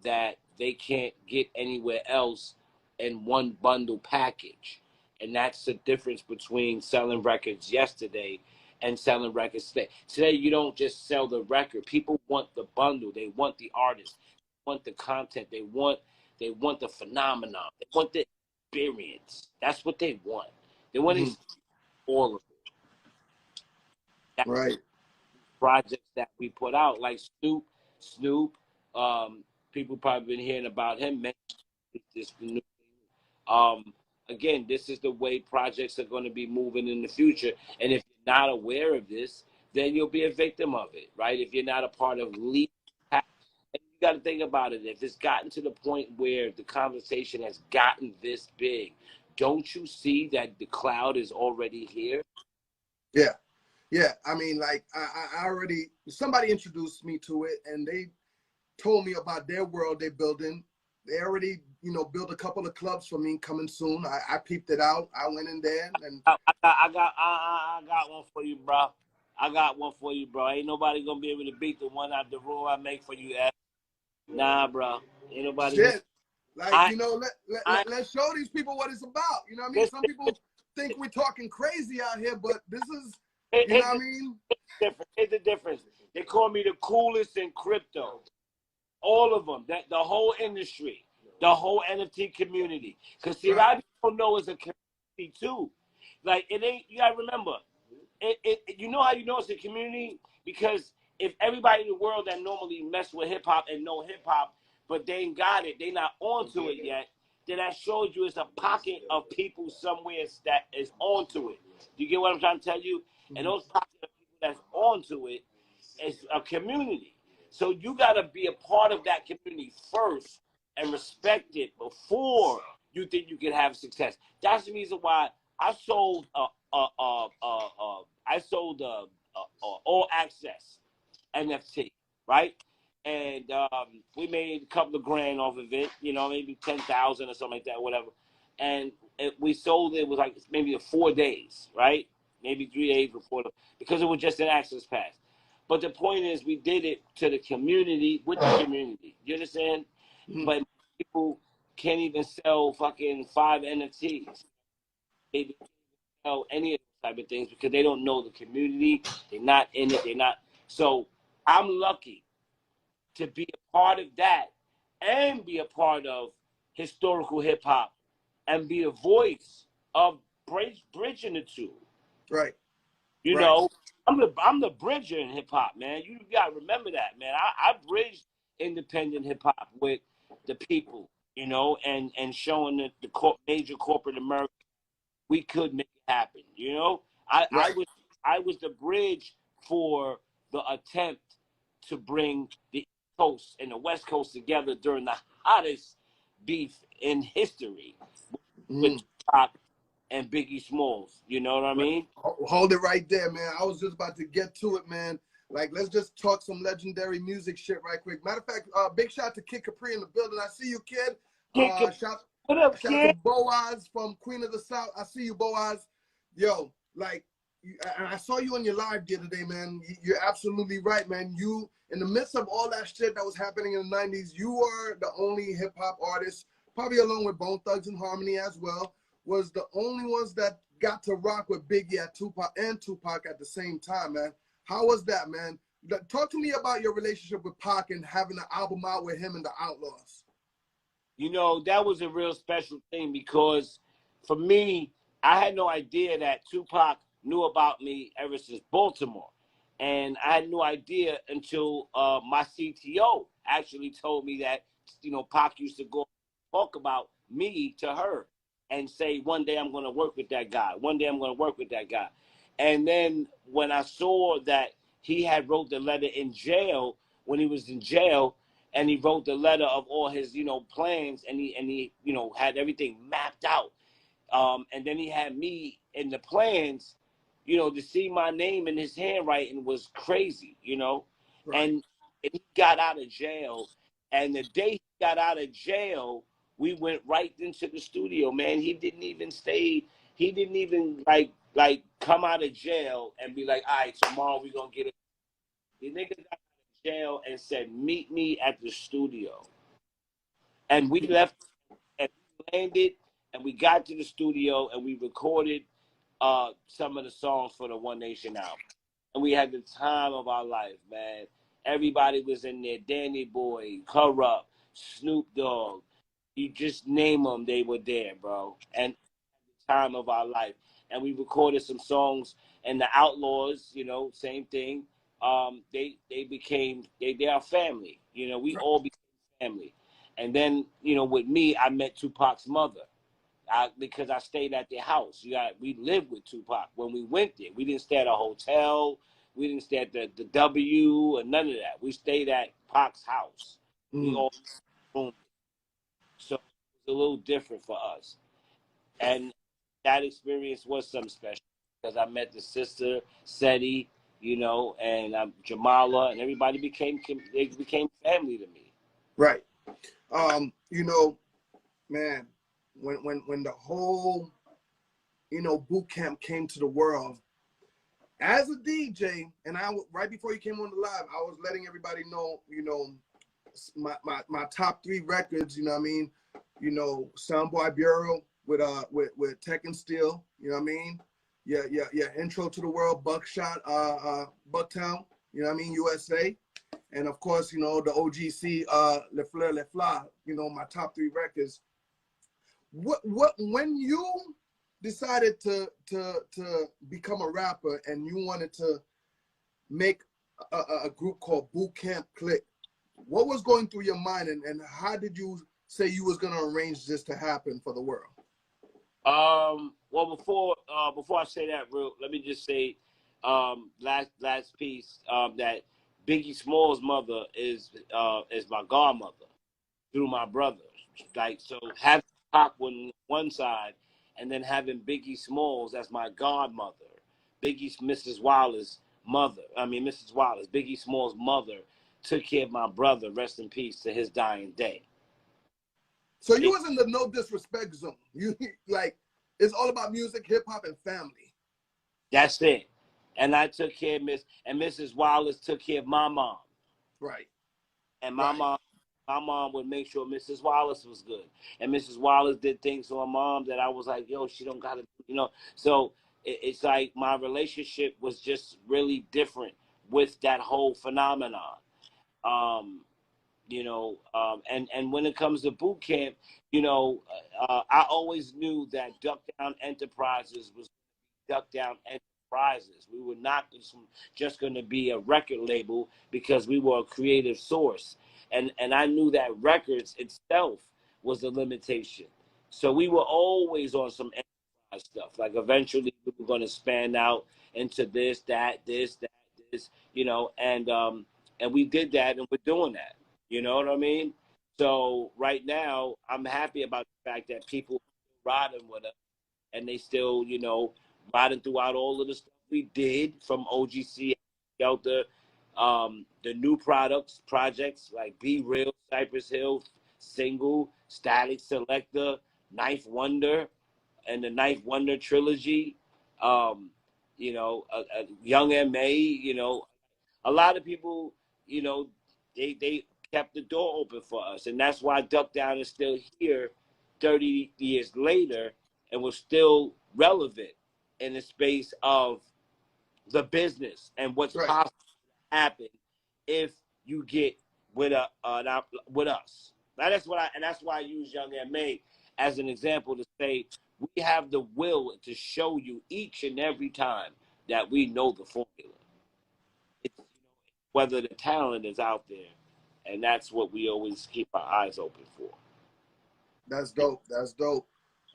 they can't get anywhere else in one bundle package. And that's the difference between selling records yesterday and selling records today. Today, you don't just sell the record. People want the bundle. They want the artist. want the content. They want the phenomenon. They want the experience. That's what they want. They want to all of it. That's Right. projects that we put out, like Snoop. People probably been hearing about him. This the new again, this is the way projects are going to be moving in the future. And if you're not aware of this, then you'll be a victim of it, right? If you're not a part of lead, and you got to think about it. If it's gotten to the point where the conversation has gotten this big, don't you see that the cloud is already here? Yeah. Yeah. I mean, like, I already, somebody introduced me to it, and they told me about their world they're building. They already, built a couple of clubs for me coming soon. I peeped it out. I went in there and I got one for you, bro. I got one for you, bro. Ain't nobody gonna be able to beat the one out the rule I make for you, Epps. Nah, bro. Ain't nobody. shit. Like, I let's show these people what it's about. You know what I mean? Some people think we're talking crazy out here, but this is, you know what I mean? Here's the difference. They call me the coolest in crypto. All of them, the whole industry, the whole NFT community. Because see, a lot of people don't know it's a community too. Like, it ain't. You gotta remember, you know how you know it's a community? Because if everybody in the world that normally mess with hip hop and know hip hop, but they ain't got it, they not onto it yet, then that shows you it's a pocket of people somewhere that is onto it. You get what I'm trying to tell you? And those pockets of people that's onto it is a community. So you got to be a part of that community first and respect it before you think you can have success. That's the reason why I sold all access NFT, right? And we made a couple of grand off of it, maybe 10,000 or something like that, whatever. And we sold it was like maybe 4 days, right? Maybe 3 days before because it was just an access pass. But the point is, we did it to the community, with the community. You understand? But people can't even sell fucking 5 NFTs. They can't sell any of those type of things because they don't know the community. They're not in it. They're not. So I'm lucky to be a part of that and be a part of historical hip hop and be a voice of bridging the two. Right. You know, I'm the bridger in hip hop, man. You gotta remember that, man. I bridged independent hip hop with the people, and showing the major corporate America we could make it happen. I was the bridge for the attempt to bring the East Coast and the West Coast together during the hottest beef in history with Tupac and Biggie Smalls. You know what I mean? Hold it right there, man. I was just about to get to it, man. Like, let's just talk some legendary music shit right quick. Matter of fact, big shout to Kid Capri in the building. I see you, kid. What up, shout kid? to Boaz from Queen of the South. I see you, Boaz. Yo, like, and I saw you on your live the other day, man. You're absolutely right, man. You, in the midst of all that shit that was happening in the 90s, you are the only hip-hop artist, probably along with Bone Thugs and Harmony as well, was the only ones that got to rock with Biggie at Tupac at the same time, man. How was that, man? Talk to me about your relationship with Pac and having an album out with him and the Outlaws. That was a real special thing because for me, I had no idea that Tupac knew about me ever since Baltimore. And I had no idea until my CTO actually told me that, Pac used to go talk about me to her and say, one day I'm going to work with that guy. One day I'm going to work with that guy. And then when I saw that he had wrote the letter in jail, when he was in jail, and he wrote the letter of all his, plans, and he had everything mapped out. And then he had me in the plans, to see my name in his handwriting was crazy, and he got out of jail. And the day he got out of jail, we went right into the studio, man. He didn't even stay. He didn't even like come out of jail and be like, all right, tomorrow we're going to get it. The nigga got out of jail and said, meet me at the studio. And we left and we landed and we got to the studio and we recorded some of the songs for the One Nation album. And we had the time of our life, man. Everybody was in there. Danny Boy, Corrupt, Snoop Dogg. You just name them, they were there, bro. And time of our life. And we recorded some songs. And the Outlaws, you know, same thing. They became they are family. You know, we all became family. And then, you know, with me, I met Tupac's mother. Because I stayed at their house. We lived with Tupac when we went there. We didn't stay at a hotel. We didn't stay at the W or none of that. We stayed at Pac's house. We all roomed. So it was a little different for us. And that experience was something special because I met the sister, Seti, you know, and Jamala, and everybody became family to me. Right. You know, man, when the whole, you know, boot camp came to the world, as a DJ, and right before you came on the live, I was letting everybody know, you know, my top 3 records, you know what I mean? You know, Soundboy Bureau with Tech and Steel, you know what I mean? Yeah, Intro to the World, Buckshot, Bucktown, you know what I mean, USA. And of course, you know, the OGC, Le Fleur, Le Fla, you know, my top 3 records. When you decided to become a rapper and you wanted to make a group called Boot Camp Click, what was going through your mind, and how did you say you was going to arrange this to happen for the world? Well, before I say that, let me just say, last piece, that Biggie Small's mother is my godmother through my brother. Like, so having Pac on one side and then having Biggie Smalls as my godmother, Mrs. Wallace's mother, Biggie Smalls' mother took care of my brother, rest in peace, to his dying day. So you was in the no disrespect zone. You like, it's all about music, hip hop, and family. That's it. And I took care of Mrs. Wallace took care of my mom. Right. And my mom would make sure Mrs. Wallace was good. And Mrs. Wallace did things to my mom that I was like, yo, she don't gotta, you know. So it's like my relationship was just really different with that whole phenomenon. You know, and when it comes to boot camp, you know, I always knew that Duck Down Enterprises was Duck Down Enterprises. We were not just going to be a record label because we were a creative source. And I knew that records itself was a limitation. So we were always on some enterprise stuff. Like eventually we were going to span out into this, you know, and we did that and we're doing that. You know what I mean? So right now, I'm happy about the fact that people are riding with us, and they still, you know, riding throughout all of the stuff we did from OGC, Shelter, the new projects like Be Real, Cypress Hill, Single, Static Selector, Ninth Wonder, and the Ninth Wonder trilogy. You know, Young M.A., you know, a lot of people, you know, they kept the door open for us. And that's why Duck Down is still here 30 years later and was still relevant in the space of the business and what's possible to happen if you get with us. Now that's why I use Young M.A. as an example to say we have the will to show you each and every time that we know the formula. It's, you know, whether the talent is out there. And that's what we always keep our eyes open for. That's dope. That's dope.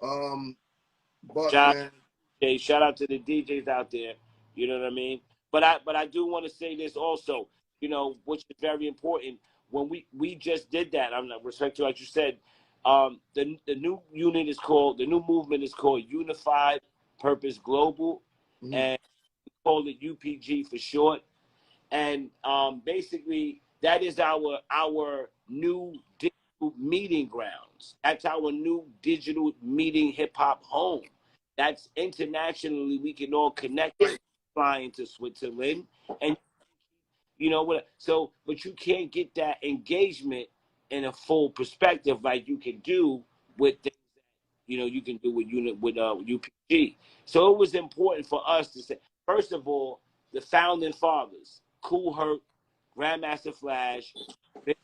But shout out to the DJs out there. You know what I mean? But I do want to say this also, you know, which is very important. When we just did that, I'm not respect to like you said, the new movement is called Unified Purpose Global, and we call it UPG for short. And basically, that is our new digital meeting grounds. That's our new digital meeting hip hop home. That's internationally we can all connect, flying to Switzerland, and you know what? So, but you can't get that engagement in a full perspective like you can do with things that you know you can do with UPG. So it was important for us to say, first of all, the founding fathers, Kool Herc, Grandmaster Flash, Big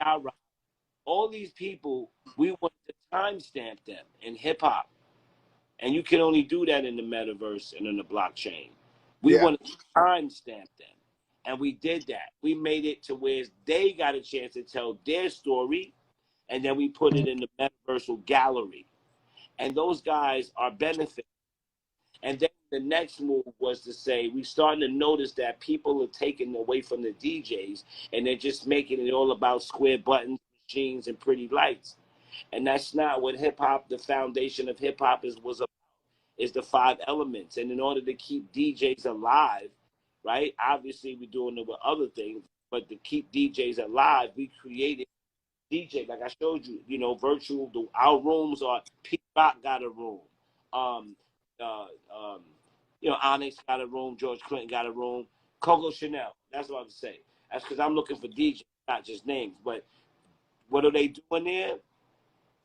Al Rock, all these people, we want to timestamp them in hip hop. And you can only do that in the metaverse and in the blockchain. We Yeah. want to timestamp them. And we did that. We made it to where they got a chance to tell their story, and then we put it in the metaversal gallery. And those guys are benefiting. And then the next move was to say, we're starting to notice that people are taking away from the DJs, and they're just making it all about square buttons, machines, and pretty lights. And that's not what hip-hop, the foundation of hip-hop was about, is the 5 elements. And in order to keep DJs alive, right, obviously we're doing it with other things, but to keep DJs alive, we created DJ, like I showed you, you know, virtual, our rooms are, Pete Rock got a room. Uh, um, you know, Onyx got a room, George Clinton got a room, Coco Chanel, that's what I was saying. That's because I'm looking for DJs, not just names. But what are they doing there?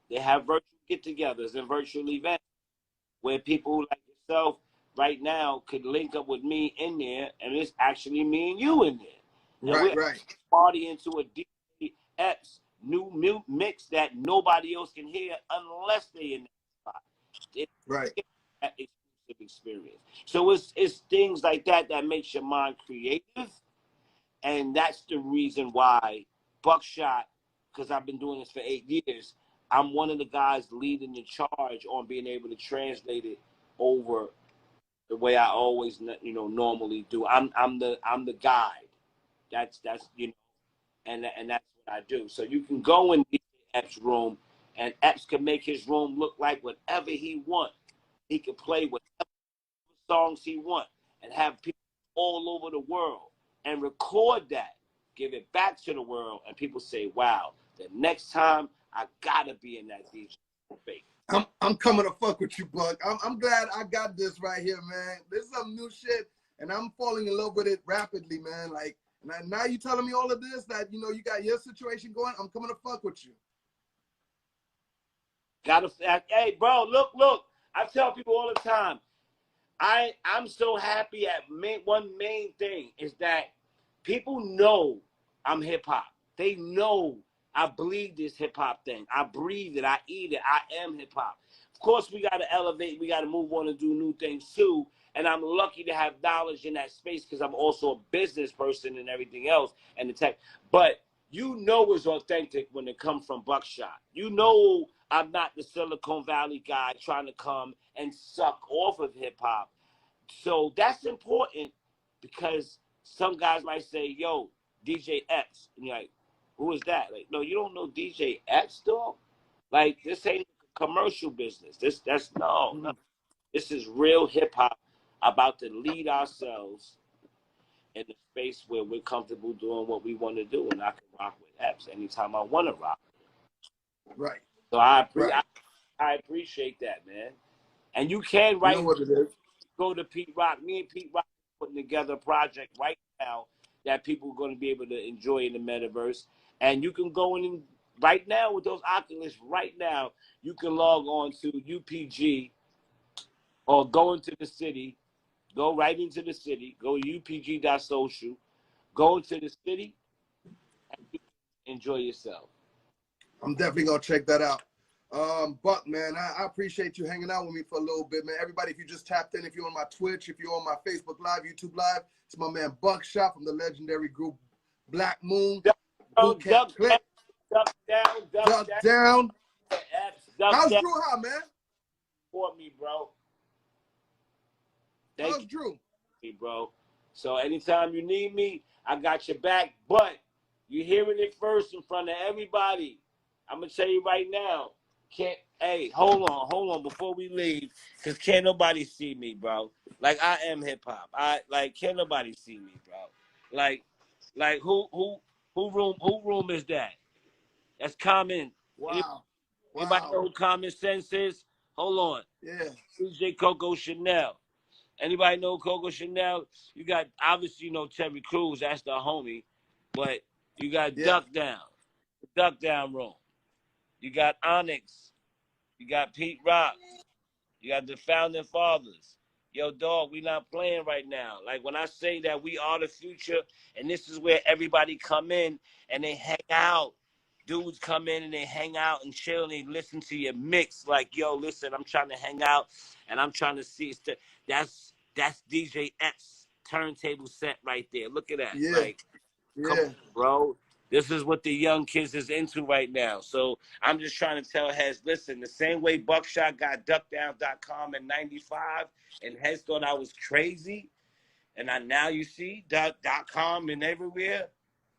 They have virtual get-togethers and virtual events where people like yourself right now could link up with me in there, and it's actually me and you in there. And we're partying to a DJ Epps new mix that nobody else can hear unless they in that spot. It's that exclusive experience. So it's things like that that makes your mind creative, and that's the reason why Buckshot, because I've been doing this for 8 years, I'm one of the guys leading the charge on being able to translate it over the way I always, you know, normally do. I'm the guide. That's you know, and that's what I do. So you can go in the Epps room, and Epps can make his room look like whatever he wants. He can play whatever songs he wants and have people all over the world and record that, give it back to the world, and people say, "Wow, the next time I gotta be in that DJ space." I'm coming to fuck with you, Buck. I'm glad I got this right here, man. This is some new shit, and I'm falling in love with it rapidly, man. Like, now you telling me all of this, that, you know, you got your situation going. I'm coming to fuck with you. Hey, bro, look. I tell people all the time, I'm so happy at one main thing is that people know I'm hip hop. They know I bleed this hip hop thing. I breathe it. I eat it. I am hip hop. Of course, we got to elevate. We got to move on and do new things too. And I'm lucky to have knowledge in that space because I'm also a business person and everything else and the tech. But you know it's authentic when it comes from Buckshot. You know I'm not the Silicon Valley guy trying to come and suck off of hip hop. So that's important because some guys might say, "Yo, DJ Epps," and you're like, "Who is that?" Like, no, you don't know DJ Epps, dog. Like, this ain't commercial business. That's no. This is real hip hop about to lead ourselves in the space where we're comfortable doing what we want to do, and I can rock with Epps anytime I want to rock. Right. So I appreciate that, man. And you can write. You know what it is. Go to Pete Rock. Me and Pete Rock are putting together a project right now that people are going to be able to enjoy in the metaverse. And you can go in right now with those Oculus. Right now, you can log on to UPG or go into the city. Go right into the city. Go to upg.social. Go into the city and enjoy yourself. I'm definitely going to check that out. Buck, man, I appreciate you hanging out with me for a little bit, man. Everybody, if you just tapped in, if you're on my Twitch, if you're on my Facebook Live, YouTube Live, it's my man Buckshot from the legendary group Black Moon. Duck down. How's Drew High, man? Support me, bro. How's Drew? Bro. So anytime you need me, I got your back. But you're hearing it first in front of everybody. I'm gonna tell you right now. Hold on before we leave, because can't nobody see me, bro. Like, I am hip hop. Can't nobody see me, bro. Like who room is that? That's Common. Wow. Anybody know who Common Sense is? Hold on. Yeah. DJ Coco Chanel. Anybody know Coco Chanel? You got, obviously, you know Terry Crews. That's the homie. But you got Duck Down Room. You got Onyx. You got Pete Rock. You got the Founding Fathers. yo, dog, we not playing right now. Like when I say that we are the future, and this is where everybody come in and they hang out. Dudes come in and they hang out and chill and they listen to your mix. Like, yo, listen, I'm trying to hang out and I'm trying to see. That's DJ Epps turntable set right there. Look at that. Yeah, Like, come yeah. on, bro. This is what the young kids is into right now. So I'm just trying to tell Heads, listen, the same way Buckshot got duckdown.com in 95 and Heads thought I was crazy, and now you see .com and everywhere.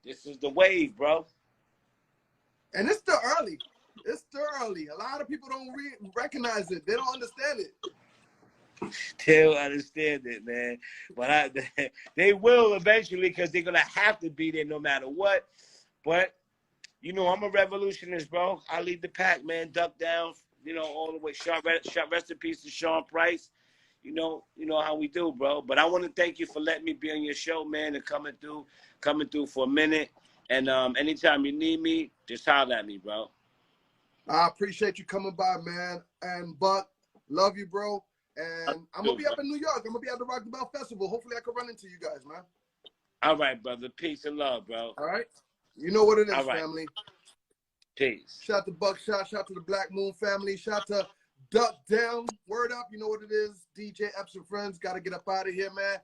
This is the wave, bro. And it's still early. It's still early. A lot of people don't recognize it. They don't understand it. They don't understand it, man. But they will eventually because they're going to have to be there no matter what. But, you know, I'm a revolutionist, bro. I lead the pack, man. Duck down, you know, all the way. Rest in peace to Sean Price. You know how we do, bro. But I want to thank you for letting me be on your show, man, and coming through for a minute. And anytime you need me, just holler at me, bro. I appreciate you coming by, man. And Buck, love you, bro. And I'm going to be up in New York. I'm going to be at the Rock the Bell Festival. Hopefully I can run into you guys, man. All right, brother. Peace and love, bro. All right? You know what it is, All right. family. Peace. Shout to Buckshot. Shout to the Black Moon family. Shout to Duck Down. Word up. You know what it is. DJ Epps and friends. Got to get up out of here, man.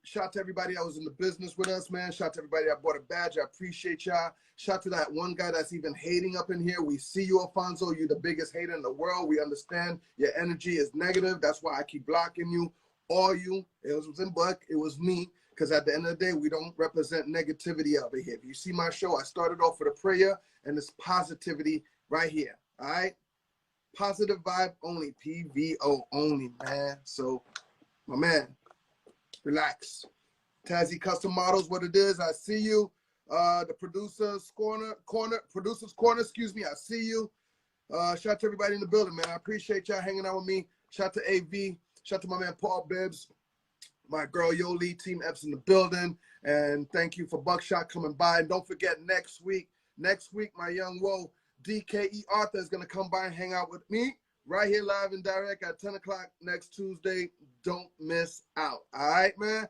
Shout to everybody that was in the business with us, man. Shout to everybody that bought a badge. I appreciate y'all. Shout to that one guy that's even hating up in here. We see you, Alfonso. You're the biggest hater in the world. We understand your energy is negative. That's why I keep blocking you. All you. It wasn't Buck. It was me. Because at the end of the day, we don't represent negativity over here. If you see my show, I started off with a prayer and it's positivity right here. All right? Positive vibe only. PVO only, man. So, my man, relax. Tazzy Custom Models, what it is, I see you. The producers corner, excuse me, I see you. Shout out to everybody in the building, man. I appreciate y'all hanging out with me. Shout out to AV. Shout out to my man Paul Bibbs. My girl Yoli, Team Epps in the building. And thank you for Buckshot coming by. And don't forget, next week, my young woe, DKE Arthur is going to come by and hang out with me right here live and direct at 10 o'clock next Tuesday. Don't miss out. All right, man?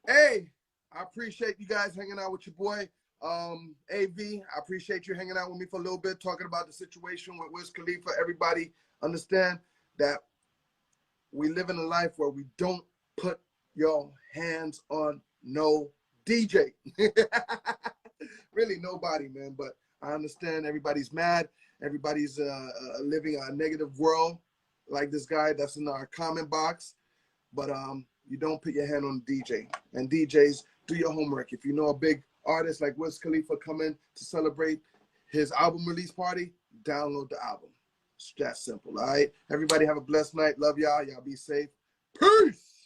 Hey, I appreciate you guys hanging out with your boy, AV. I appreciate you hanging out with me for a little bit, talking about the situation with Wiz Khalifa. Everybody understand that we live in a life where we don't put your hands on no DJ. Really nobody, man. But I understand everybody's mad. Everybody's living a negative world like this guy that's in our comment box. But you don't put your hand on the DJ. And DJs, do your homework. If you know a big artist like Wiz Khalifa coming to celebrate his album release party, download the album. It's that simple, all right? Everybody have a blessed night. Love y'all. Y'all be safe. Peace!